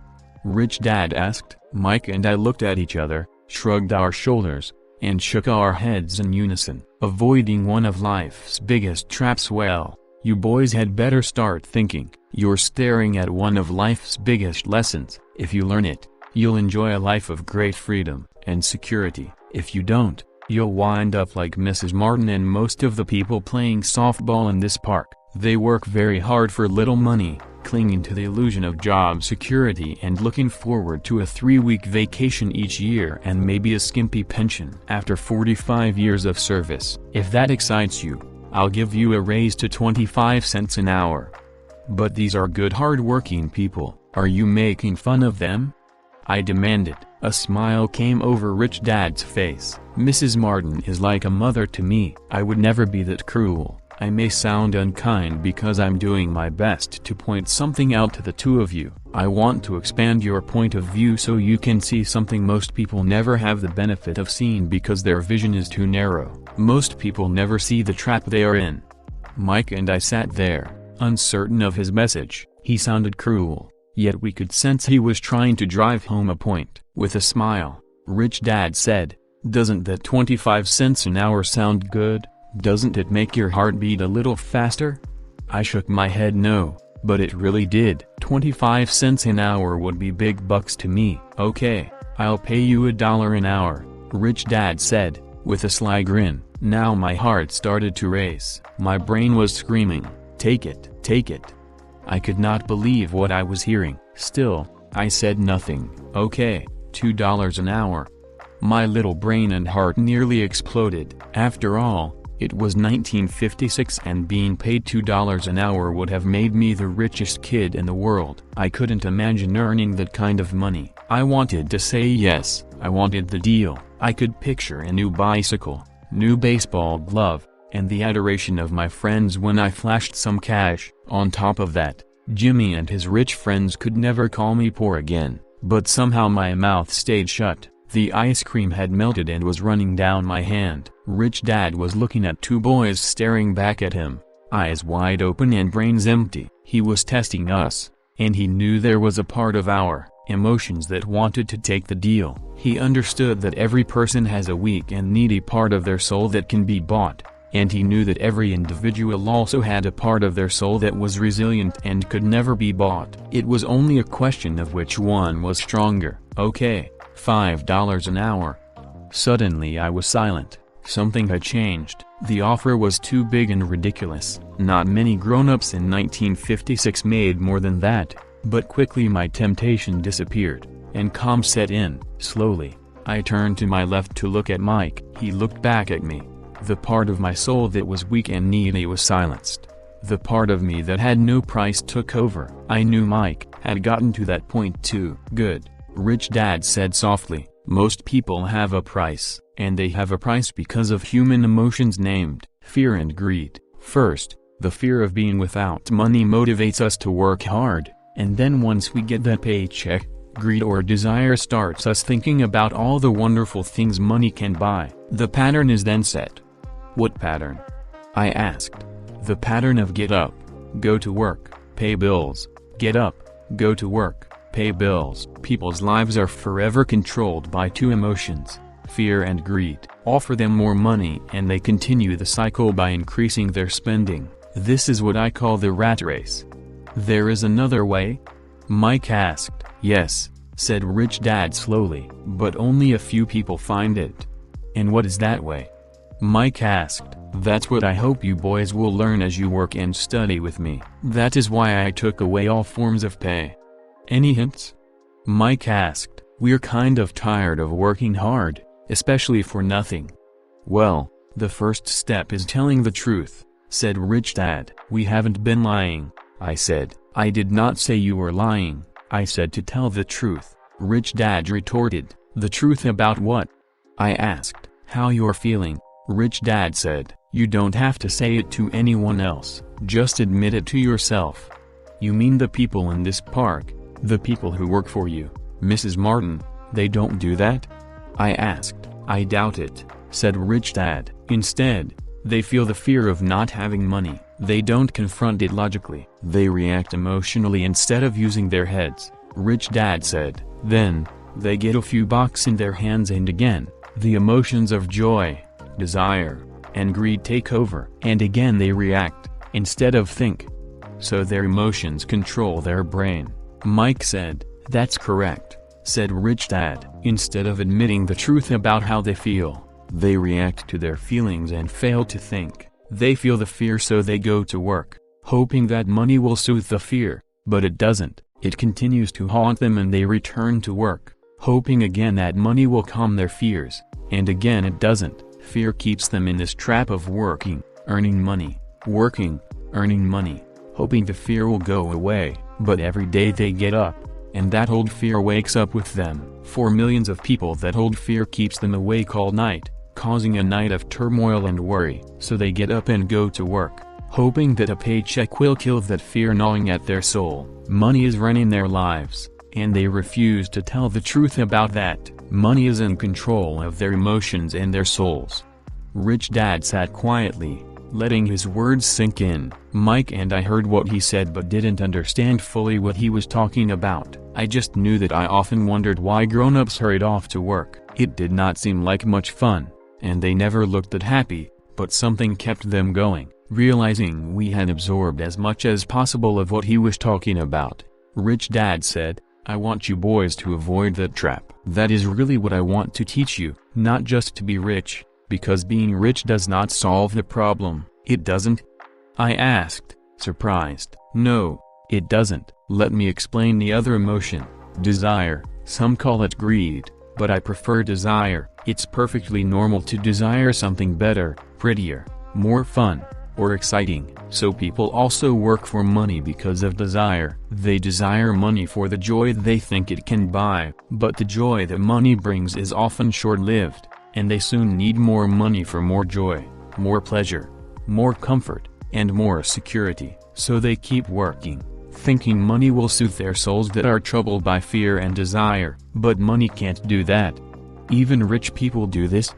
Rich Dad asked. Mike and I looked at each other, shrugged our shoulders, and shook our heads in unison. Avoiding one of life's biggest traps. Well, you boys had better start thinking. You're staring at one of life's biggest lessons. If you learn it, you'll enjoy a life of great freedom and security. If you don't, you'll wind up like Mrs. Martin and most of the people playing softball in this park. They work very hard for little money, clinging to the illusion of job security and looking forward to a 3-week vacation each year and maybe a skimpy pension after 45 years of service. If that excites you, I'll give you a raise to 25 cents an hour. But these are good hard-working people. Are you making fun of them? I demanded. A smile came over Rich Dad's face. Mrs. Martin is like a mother to me. I would never be that cruel. I may sound unkind because I'm doing my best to point something out to the two of you. I want to expand your point of view so you can see something most people never have the benefit of seeing because their vision is too narrow. Most people never see the trap they are in. Mike and I sat there, uncertain of his message. He sounded cruel, yet we could sense he was trying to drive home a point. With a smile, Rich Dad said, "Doesn't that 25 cents an hour sound good? Doesn't it make your heart beat a little faster?" I shook my head no, but it really did. 25 cents an hour would be big bucks to me. "Okay, I'll pay you $1 an hour," Rich Dad said, with a sly grin. Now my heart started to race. My brain was screaming, "Take it, take it." I could not believe what I was hearing. Still, I said nothing. "Okay, $2 an hour." My little brain and heart nearly exploded. After all, it was 1956 and being paid $2 an hour would have made me the richest kid in the world. I couldn't imagine earning that kind of money. I wanted to say yes. I wanted the deal. I could picture a new bicycle, new baseball glove, and the adoration of my friends when I flashed some cash. On top of that, Jimmy and his rich friends could never call me poor again. But somehow my mouth stayed shut. The ice cream had melted and was running down my hand. Rich Dad was looking at 2 boys staring back at him, eyes wide open and brains empty. He was testing us, and he knew there was a part of our emotions that wanted to take the deal. He understood that every person has a weak and needy part of their soul that can be bought, and he knew that every individual also had a part of their soul that was resilient and could never be bought. It was only a question of which one was stronger. "Okay, $5 an hour." Suddenly I was silent. Something had changed. The offer was too big and ridiculous. Not many grown-ups in 1956 made more than that, but quickly my temptation disappeared, and calm set in. Slowly, I turned to my left to look at Mike. He looked back at me. The part of my soul that was weak and needy was silenced. The part of me that had no price took over. I knew Mike had gotten to that point too. "Good," Rich Dad said softly. Most people have a price, and they have a price because of human emotions named fear and greed. First, the fear of being without money motivates us to work hard, and then once we get that paycheck, greed or desire starts us thinking about all the wonderful things money can buy. The pattern is then set. What pattern? I asked. The pattern of get up, go to work, pay bills, get up, go to work, pay bills. People's lives are forever controlled by two emotions, fear and greed. Offer them more money and they continue the cycle by increasing their spending. This is what I call the rat race. There is another way? Mike asked. Yes, said Rich Dad slowly, but only a few people find it. And what is that way? Mike asked. That's what I hope you boys will learn as you work and study with me. That is why I took away all forms of pay. Any hints? Mike asked. We're kind of tired of working hard, especially for nothing. Well, the first step is telling the truth, said Rich Dad. We haven't been lying, I said. I did not say you were lying, I said to tell the truth. Rich Dad retorted. The truth about what? I asked. How you're feeling. Rich Dad said. You don't have to say it to anyone else, just admit it to yourself. You mean the people in this park, the people who work for you, Mrs. Martin, they don't do that? I asked. I doubt it, said Rich Dad. Instead, they feel the fear of not having money. They don't confront it logically. They react emotionally instead of using their heads, Rich Dad said. Then, they get a few bucks in their hands and again, the emotions of joy, desire, and greed take over. And again they react, instead of think. So their emotions control their brain. Mike said. That's correct, said Rich Dad. Instead of admitting the truth about how they feel, they react to their feelings and fail to think. They feel the fear so they go to work, hoping that money will soothe the fear, but it doesn't. It continues to haunt them and they return to work, hoping again that money will calm their fears, and again it doesn't. Fear keeps them in this trap of working, earning money, working, earning money, hoping the fear will go away, but every day they get up, and that old fear wakes up with them. For millions of people that old fear keeps them awake all night, causing a night of turmoil and worry. So they get up and go to work, hoping that a paycheck will kill that fear gnawing at their soul. Money is running their lives, and they refuse to tell the truth about that. Money is in control of their emotions and their souls. Rich Dad sat quietly, letting his words sink in. Mike and I heard what he said but didn't understand fully what he was talking about. I just knew that I often wondered why grown-ups hurried off to work. It did not seem like much fun, and they never looked that happy, but something kept them going. Realizing we had absorbed as much as possible of what he was talking about, Rich Dad said, I want you boys to avoid that trap. That is really what I want to teach you, not just to be rich, because being rich does not solve the problem. It doesn't? I asked, surprised. No, it doesn't. Let me explain the other emotion, desire. Some call it greed, but I prefer desire. It's perfectly normal to desire something better, prettier, more fun, or exciting. So people also work for money because of desire. They desire money for the joy they think it can buy, but the joy that money brings is often short-lived, and they soon need more money for more joy, more pleasure, more comfort, and more security. So they keep working, thinking money will soothe their souls that are troubled by fear and desire. But money can't do that. Even rich people do this?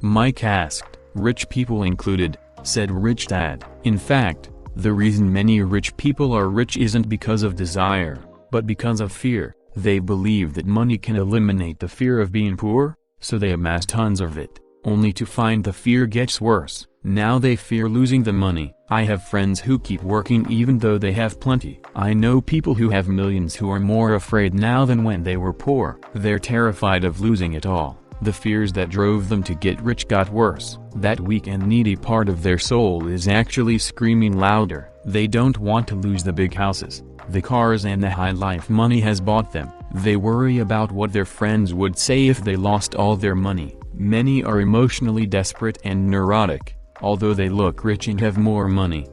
Mike asked. Rich people included, said Rich Dad. In fact, the reason many rich people are rich isn't because of desire, but because of fear. They believe that money can eliminate the fear of being poor, so they amass tons of it, only to find the fear gets worse. Now they fear losing the money. I have friends who keep working even though they have plenty. I know people who have millions who are more afraid now than when they were poor. They're terrified of losing it all. The fears that drove them to get rich got worse. That weak and needy part of their soul is actually screaming louder. They don't want to lose the big houses, the cars and the high life money has bought them. They worry about what their friends would say if they lost all their money. Many are emotionally desperate and neurotic, although they look rich and have more money.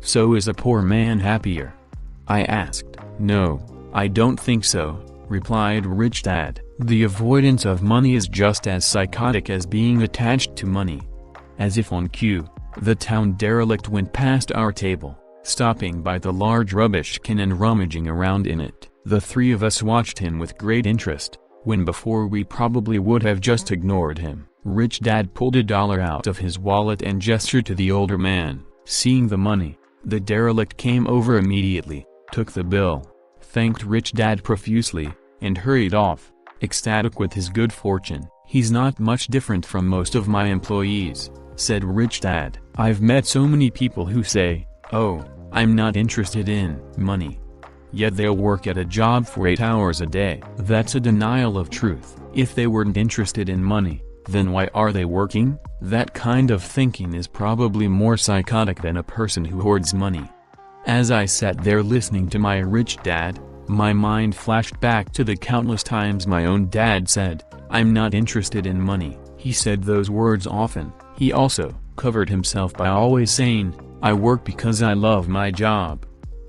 So is a poor man happier? I asked. No, I don't think so, replied Rich Dad. The avoidance of money is just as psychotic as being attached to money. As if on cue, the town derelict went past our table, stopping by the large rubbish can and rummaging around in it. The three of us watched him with great interest, when before we probably would have just ignored him. Rich Dad pulled $1 out of his wallet and gestured to the older man. Seeing the money, the derelict came over immediately, took the bill, thanked Rich Dad profusely, and hurried off, ecstatic with his good fortune. "He's not much different from most of my employees," said Rich Dad. "I've met so many people who say, 'Oh, I'm not interested in money.' Yet they'll work at a job for 8 hours a day." That's a denial of truth. If they weren't interested in money, then why are they working? That kind of thinking is probably more psychotic than a person who hoards money. As I sat there listening to my Rich Dad, my mind flashed back to the countless times my own dad said, "I'm not interested in money." He said those words often. He also covered himself by always saying, "I work because I love my job."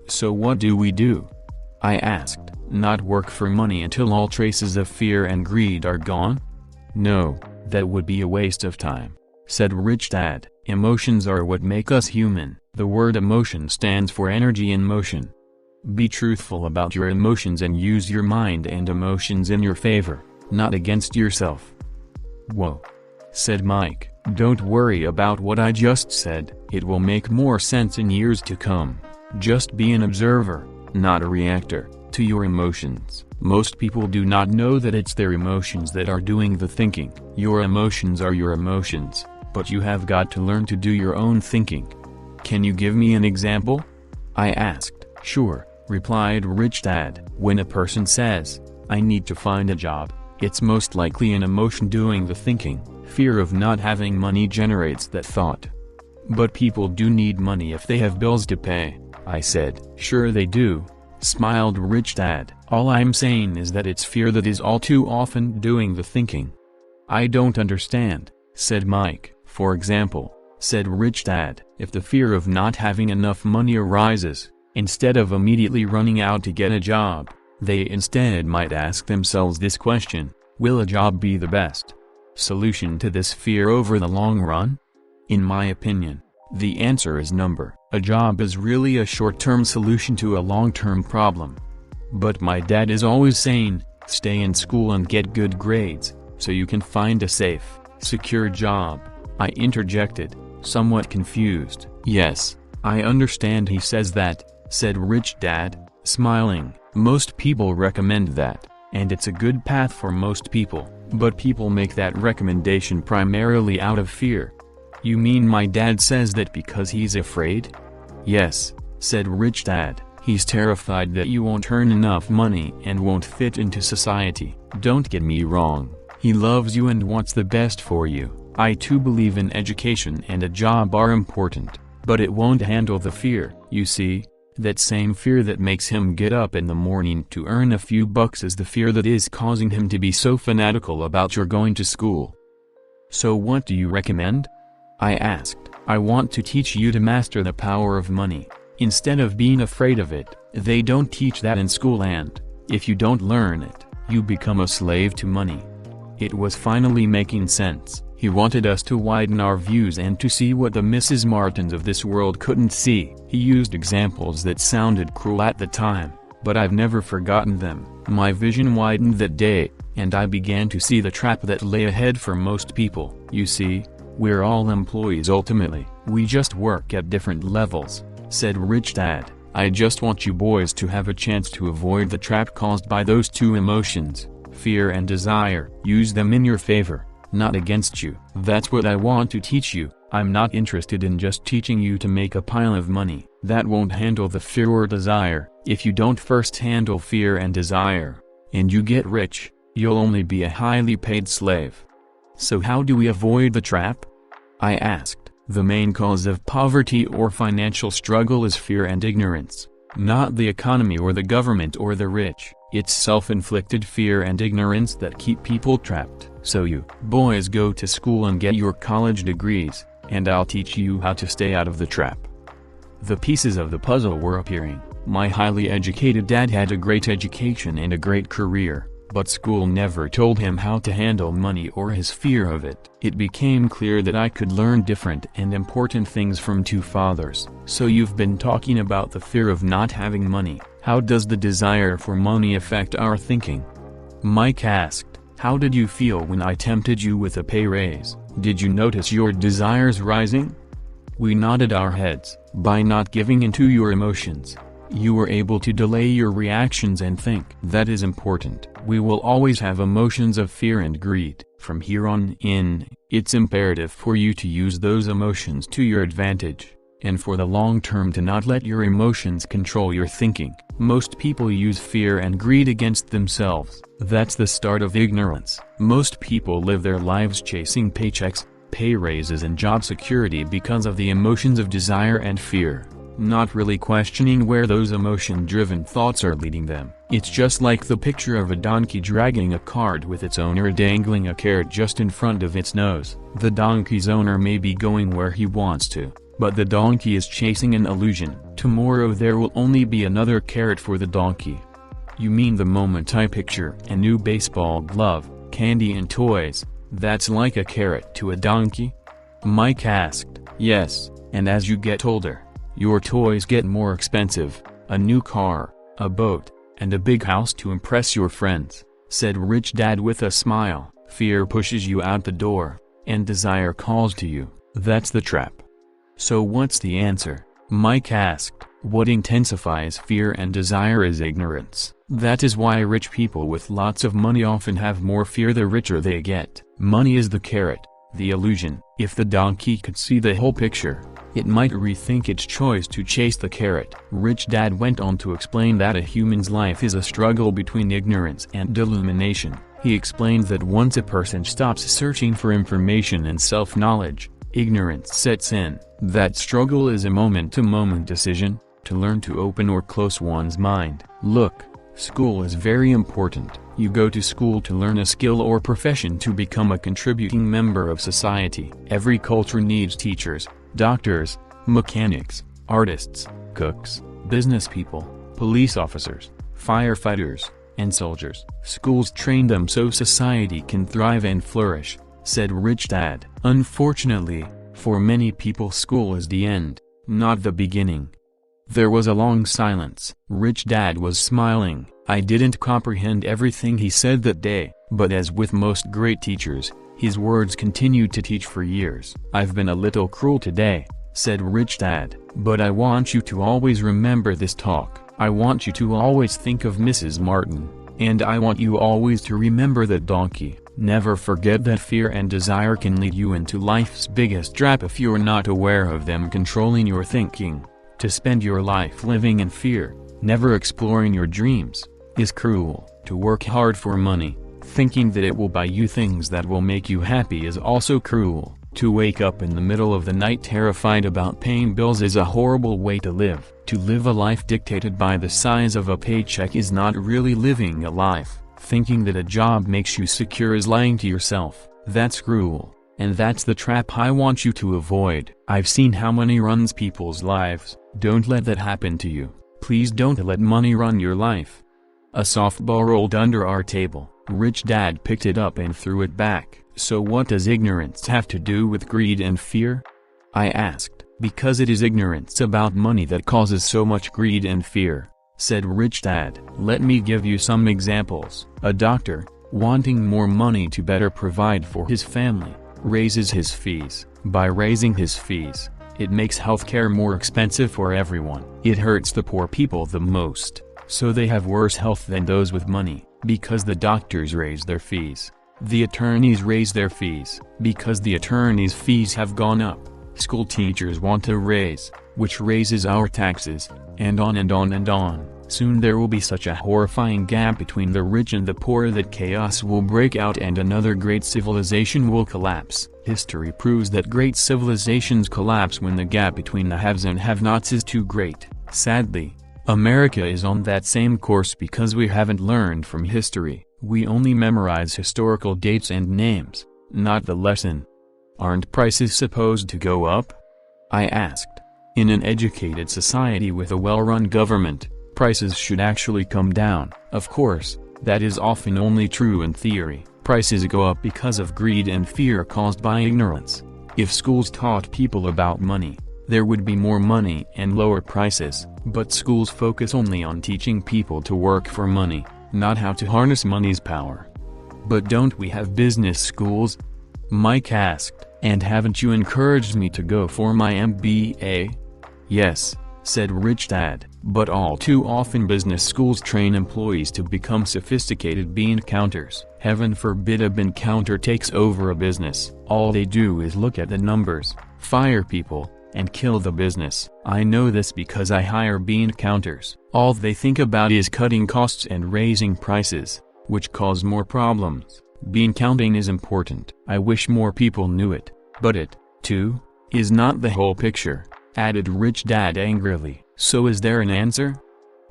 So what do? I asked. Not work for money until all traces of fear and greed are gone? No, that would be a waste of time, said Rich Dad. Emotions are what make us human. The word emotion stands for energy in motion. Be truthful about your emotions and use your mind and emotions in your favor, not against yourself. Whoa, said Mike. Don't worry about what I just said, it will make more sense in years to come. Just be an observer, not a reactor, to your emotions. Most people do not know that it's their emotions that are doing the thinking. Your emotions are your emotions, but you have got to learn to do your own thinking. Can you give me an example? I asked. Sure, replied Rich Dad. When a person says, "I need to find a job," it's most likely an emotion doing the thinking. Fear of not having money generates that thought. But people do need money if they have bills to pay, I said. Sure they do, smiled Rich Dad. All I'm saying is that it's fear that is all too often doing the thinking. I don't understand, said Mike. For example, said Rich Dad, if the fear of not having enough money arises, instead of immediately running out to get a job, they instead might ask themselves this question: will a job be the best solution to this fear over the long run? In my opinion, the answer is number. A job is really a short-term solution to a long-term problem. But my dad is always saying, stay in school and get good grades, so you can find a safe, secure job. I interjected, somewhat confused. Yes, I understand he says that, said Rich Dad, smiling. Most people recommend that, and it's a good path for most people, but people make that recommendation primarily out of fear. You mean my dad says that because he's afraid? Yes, said Rich Dad, he's terrified that you won't earn enough money and won't fit into society. Don't get me wrong, he loves you and wants the best for you. I too believe in education and a job are important, but it won't handle the fear. You see, that same fear that makes him get up in the morning to earn a few bucks is the fear that is causing him to be so fanatical about your going to school. So what do you recommend? I asked. I want to teach you to master the power of money, instead of being afraid of it. They don't teach that in school, and, if you don't learn it, you become a slave to money. It was finally making sense. He wanted us to widen our views and to see what the Mrs. Martins of this world couldn't see. He used examples that sounded cruel at the time, but I've never forgotten them. My vision widened that day, and I began to see the trap that lay ahead for most people. You see, we're all employees ultimately, we just work at different levels, said Rich Dad. I just want you boys to have a chance to avoid the trap caused by those two emotions, fear and desire. Use them in your favor, not against you. That's what I want to teach you. I'm not interested in just teaching you to make a pile of money. That won't handle the fear or desire. If you don't first handle fear and desire, and you get rich, you'll only be a highly paid slave. So how do we avoid the trap? I asked. The main cause of poverty or financial struggle is fear and ignorance, not the economy or the government or the rich. It's self-inflicted fear and ignorance that keep people trapped. So you boys go to school and get your college degrees, and I'll teach you how to stay out of the trap. The pieces of the puzzle were appearing. My highly educated dad had a great education and a great career, But school never told him how to handle money or his fear of it. It became clear that I could learn different and important things from two fathers. So you've been talking about the fear of not having money. How does the desire for money affect our thinking? Mike asked, how did you feel when I tempted you with a pay raise? Did you notice your desires rising? We nodded our heads. By not giving in to your emotions, you were able to delay your reactions and think. That is important. We will always have emotions of fear and greed. From here on in, it's imperative for you to use those emotions to your advantage, and for the long term to not let your emotions control your thinking. Most people use fear and greed against themselves. That's the start of ignorance. Most people live their lives chasing paychecks, pay raises and job security because of the emotions of desire and fear, not really questioning where those emotion-driven thoughts are leading them. It's just like the picture of a donkey dragging a cart with its owner dangling a carrot just in front of its nose. The donkey's owner may be going where he wants to, but the donkey is chasing an illusion. Tomorrow there will only be another carrot for the donkey. You mean the moment I picture a new baseball glove, candy and toys, that's like a carrot to a donkey? Mike asked. Yes, and as you get older, your toys get more expensive, a new car, a boat, and a big house to impress your friends, said Rich Dad with a smile. Fear pushes you out the door, and desire calls to you. That's the trap. So what's the answer? Mike asked. What intensifies fear and desire is ignorance. That is why rich people with lots of money often have more fear the richer they get. Money is the carrot, the illusion. If the donkey could see the whole picture, it might rethink its choice to chase the carrot. Rich Dad went on to explain that a human's life is a struggle between ignorance and illumination. He explained that once a person stops searching for information and self-knowledge, ignorance sets in. That struggle is a moment-to-moment decision, to learn to open or close one's mind. Look, school is very important. You go to school to learn a skill or profession to become a contributing member of society. Every culture needs teachers, doctors, mechanics, artists, cooks, business people, police officers, firefighters, and soldiers. Schools train them so society can thrive and flourish, said Rich Dad. Unfortunately, for many people school is the end, not the beginning. There was a long silence. Rich Dad was smiling. I didn't comprehend everything he said that day, but as with most great teachers, his words continued to teach for years. I've been a little cruel today, said Rich Dad, but I want you to always remember this talk. I want you to always think of Mrs. Martin, and I want you always to remember that donkey. Never forget that fear and desire can lead you into life's biggest trap if you're not aware of them controlling your thinking. To spend your life living in fear, never exploring your dreams, is cruel. To work hard for money, thinking that it will buy you things that will make you happy is also cruel. To wake up in the middle of the night terrified about paying bills is a horrible way to live. To live a life dictated by the size of a paycheck is not really living a life. Thinking that a job makes you secure is lying to yourself. That's cruel, and that's the trap I want you to avoid. I've seen how money runs people's lives. Don't let that happen to you. Please don't let money run your life. A softball rolled under our table. Rich Dad picked it up and threw it back. So what does ignorance have to do with greed and fear? I asked. Because it is ignorance about money that causes so much greed and fear, said Rich Dad. Let me give you some examples. A doctor, wanting more money to better provide for his family, raises his fees. By raising his fees, it makes healthcare more expensive for everyone. It hurts the poor people the most, so they have worse health than those with money, because the doctors raise their fees. The attorneys raise their fees, because the attorneys' fees have gone up. School teachers want a raise, which raises our taxes, and on and on and on. Soon there will be such a horrifying gap between the rich and the poor that chaos will break out and another great civilization will collapse. History proves that great civilizations collapse when the gap between the haves and have-nots is too great. Sadly, America is on that same course because we haven't learned from history. We only memorize historical dates and names, not the lesson. Aren't prices supposed to go up? I asked. In an educated society with a well-run government, prices should actually come down. Of course, That is often only true in theory. Prices go up because of greed and fear caused by ignorance. If schools taught people about money, there would be more money and lower prices, but schools focus only on teaching people to work for money, not how to harness money's power. But don't we have business schools? Mike asked. And haven't you encouraged me to go for my MBA? Yes, said Rich Dad, but all too often business schools train employees to become sophisticated bean counters. Heaven forbid a bean counter takes over a business. All they do is look at the numbers, fire people, and kill the business. I know this because I hire bean counters. All they think about is cutting costs and raising prices, which cause more problems. Bean counting is important. I wish more people knew it, but it, too, is not the whole picture, added Rich Dad angrily. So is there an answer?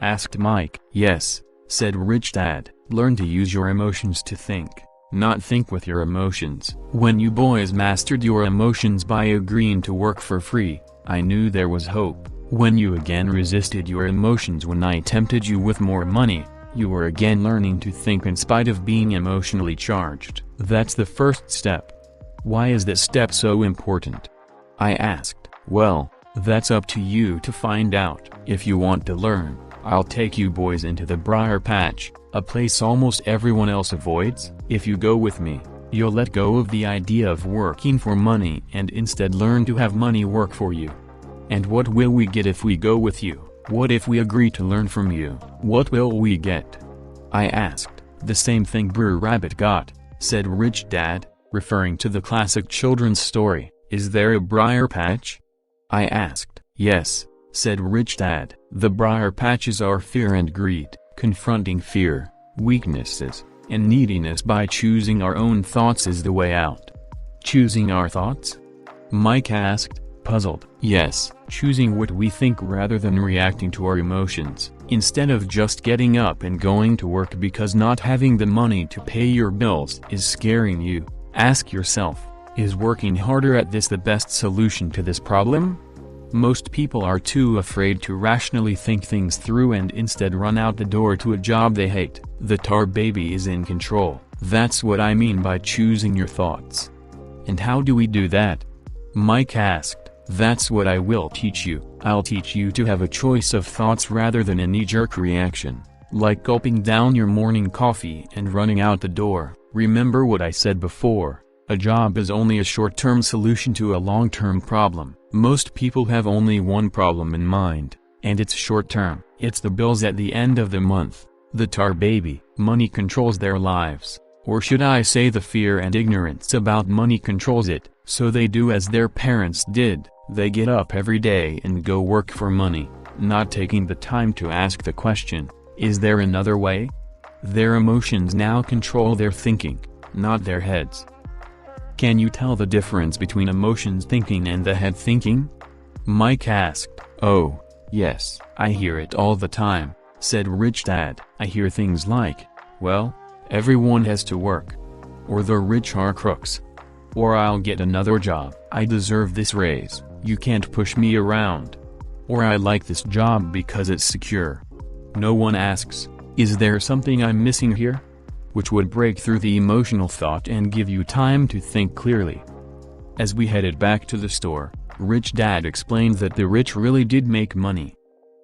Asked Mike. Yes, said Rich Dad. Learn to use your emotions to think, not think with your emotions. When you boys mastered your emotions by agreeing to work for free, I knew there was hope. When you again resisted your emotions when I tempted you with more money, you were again learning to think in spite of being emotionally charged. That's the first step. Why is that step so important? I asked. Well, that's up to you to find out. If you want to learn, I'll take you boys into the briar patch, a place almost everyone else avoids. If you go with me, you'll let go of the idea of working for money and instead learn to have money work for you. And what will we get if we go with you? What if we agree to learn from you? What will we get? I asked. The same thing Brer Rabbit got, said Rich Dad, referring to the classic children's story. Is there a briar patch? I asked. Yes, said Rich Dad. The briar patches are fear and greed, confronting fear, weaknesses, and neediness by choosing our own thoughts is the way out. Choosing our thoughts? Mike asked, puzzled. Yes, choosing what we think rather than reacting to our emotions. Instead of just getting up and going to work because not having the money to pay your bills is scaring you, ask yourself, is working harder at this the best solution to this problem? Most people are too afraid to rationally think things through and instead run out the door to a job they hate. The tar baby is in control. That's what I mean by choosing your thoughts. And how do we do that? Mike asked. That's what I will teach you. I'll teach you to have a choice of thoughts rather than a knee-jerk reaction, like gulping down your morning coffee and running out the door. Remember what I said before, a job is only a short-term solution to a long-term problem. Most people have only one problem in mind, and it's short-term. It's the bills at the end of the month. The tar baby. Money controls their lives. Or should I say the fear and ignorance about money controls it, so they do as their parents did. They get up every day and go work for money, not taking the time to ask the question, is there another way? Their emotions now control their thinking, not their heads. Can you tell the difference between emotions thinking and the head thinking? Mike asked. Oh, yes, I hear it all the time, said Rich Dad. I hear things like, well, everyone has to work. Or the rich are crooks. Or I'll get another job. I deserve this raise. You can't push me around. Or I like this job because it's secure. No one asks, is there something I'm missing here? Which would break through the emotional thought and give you time to think clearly. As we headed back to the store, Rich Dad explained that the rich really did make money.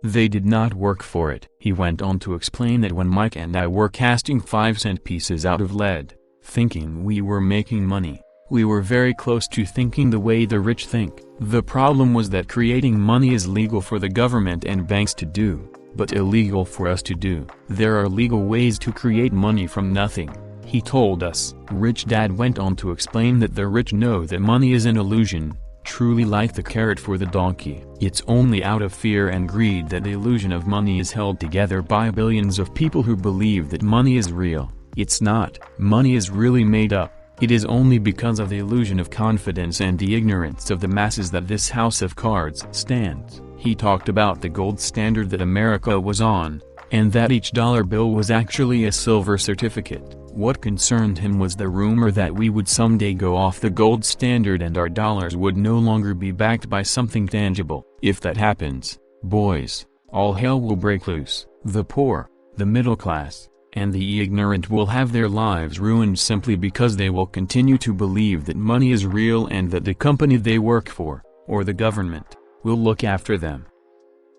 They did not work for it. He went on to explain that when Mike and I were casting 5-cent pieces out of lead, thinking we were making money, we were very close to thinking the way the rich think. The problem was that creating money is legal for the government and banks to do, but illegal for us to do. There are legal ways to create money from nothing, he told us. Rich Dad went on to explain that the rich know that money is an illusion, truly like the carrot for the donkey. It's only out of fear and greed that the illusion of money is held together by billions of people who believe that money is real. It's not. Money is really made up. It is only because of the illusion of confidence and the ignorance of the masses that this house of cards stands. He talked about the gold standard that America was on, and that each dollar bill was actually a silver certificate. What concerned him was the rumor that we would someday go off the gold standard and our dollars would no longer be backed by something tangible. If that happens, boys, all hell will break loose. The poor, the middle class, and the ignorant will have their lives ruined simply because they will continue to believe that money is real and that the company they work for, or the government, will look after them.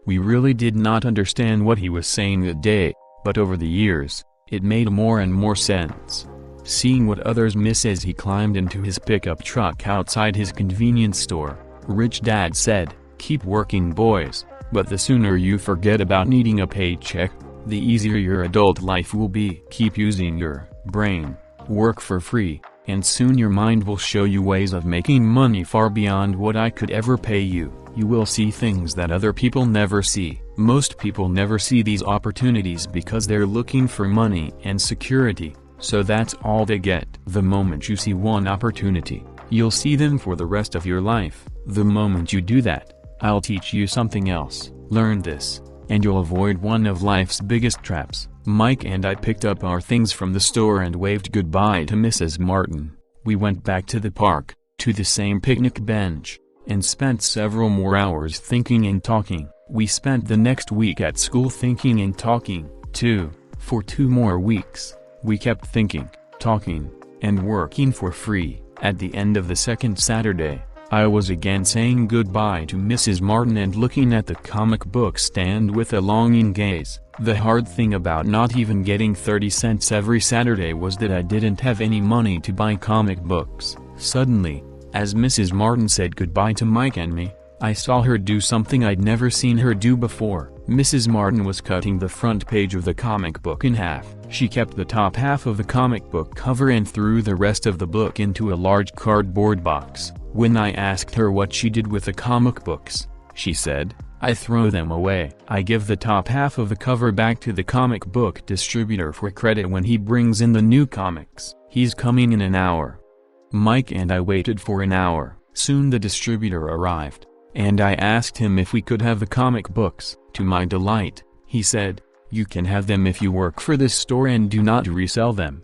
We really did not understand what he was saying that day, but over the years, it made more and more sense. Seeing what others miss as he climbed into his pickup truck outside his convenience store, Rich Dad said, "Keep working, boys, but the sooner you forget about needing a paycheck, the easier your adult life will be. Keep using your brain, work for free, and soon your mind will show you ways of making money far beyond what I could ever pay you. You will see things that other people never see." Most people never see these opportunities because they're looking for money and security, so that's all they get. The moment you see one opportunity, you'll see them for the rest of your life. The moment you do that, I'll teach you something else. Learn this, and you'll avoid one of life's biggest traps. Mike and I picked up our things from the store and waved goodbye to Mrs. Martin. We went back to the park, to the same picnic bench, and spent several more hours thinking and talking. We spent the next week at school thinking and talking, too. For 2 more weeks, we kept thinking, talking, and working for free. At the end of the second Saturday, I was again saying goodbye to Mrs. Martin and looking at the comic book stand with a longing gaze. The hard thing about not even getting 30 cents every Saturday was that I didn't have any money to buy comic books. Suddenly, as Mrs. Martin said goodbye to Mike and me, I saw her do something I'd never seen her do before. Mrs. Martin was cutting the front page of the comic book in half. She kept the top half of the comic book cover and threw the rest of the book into a large cardboard box. When I asked her what she did with the comic books, she said, "I throw them away. I give the top half of the cover back to the comic book distributor for credit when he brings in the new comics. He's coming in an hour." Mike and I waited for an hour. Soon the distributor arrived, and I asked him if we could have the comic books. To my delight, he said, "You can have them if you work for this store and do not resell them."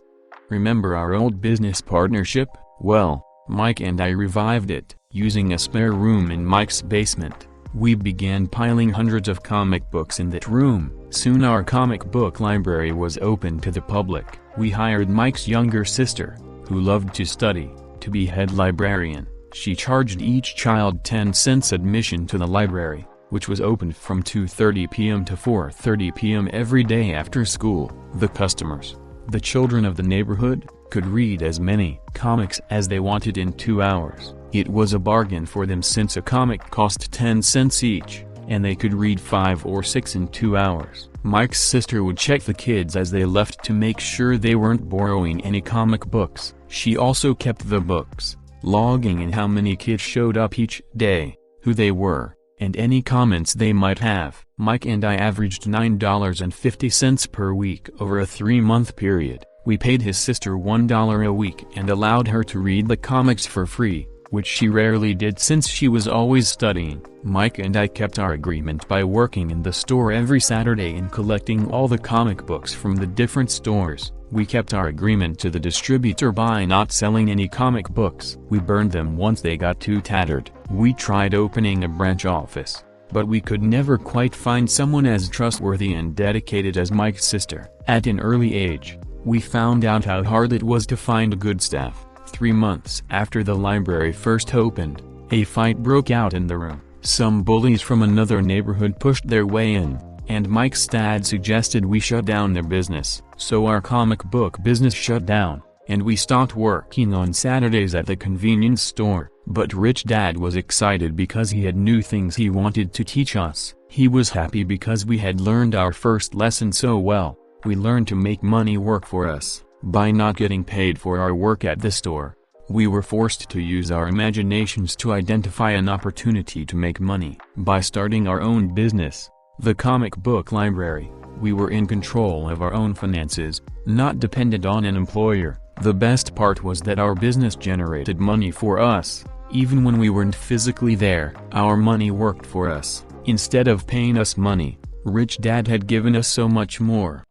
Remember our old business partnership? Well, Mike and I revived it. Using a spare room in Mike's basement, we began piling hundreds of comic books in that room. Soon our comic book library was open to the public. We hired Mike's younger sister, who loved to study, to be head librarian. She charged each child 10 cents admission to the library, which was open from 2:30 p.m. to 4:30 p.m. every day after school. The customers, the children of the neighborhood, could read as many comics as they wanted in 2 hours. It was a bargain for them since a comic cost 10 cents each, and they could read 5 or 6 in 2 hours. Mike's sister would check the kids as they left to make sure they weren't borrowing any comic books. She also kept the books, logging in how many kids showed up each day, who they were, and any comments they might have. Mike and I averaged $9.50 per week over a 3-month period. We paid his sister $1 a week and allowed her to read the comics for free, which she rarely did since she was always studying. Mike and I kept our agreement by working in the store every Saturday and collecting all the comic books from the different stores. We kept our agreement to the distributor by not selling any comic books. We burned them once they got too tattered. We tried opening a branch office, but we could never quite find someone as trustworthy and dedicated as Mike's sister. At an early age, we found out how hard it was to find good staff. 3 months after the library first opened, a fight broke out in the room. Some bullies from another neighborhood pushed their way in, and Mike's dad suggested we shut down their business. So our comic book business shut down, and we stopped working on Saturdays at the convenience store. But Rich Dad was excited because he had new things he wanted to teach us. He was happy because we had learned our first lesson so well. We learned to make money work for us. By not getting paid for our work at the store, we were forced to use our imaginations to identify an opportunity to make money. By starting our own business, the comic book library, we were in control of our own finances, not dependent on an employer. The best part was that our business generated money for us, even when we weren't physically there. Our money worked for us. Instead of paying us money, Rich Dad had given us so much more.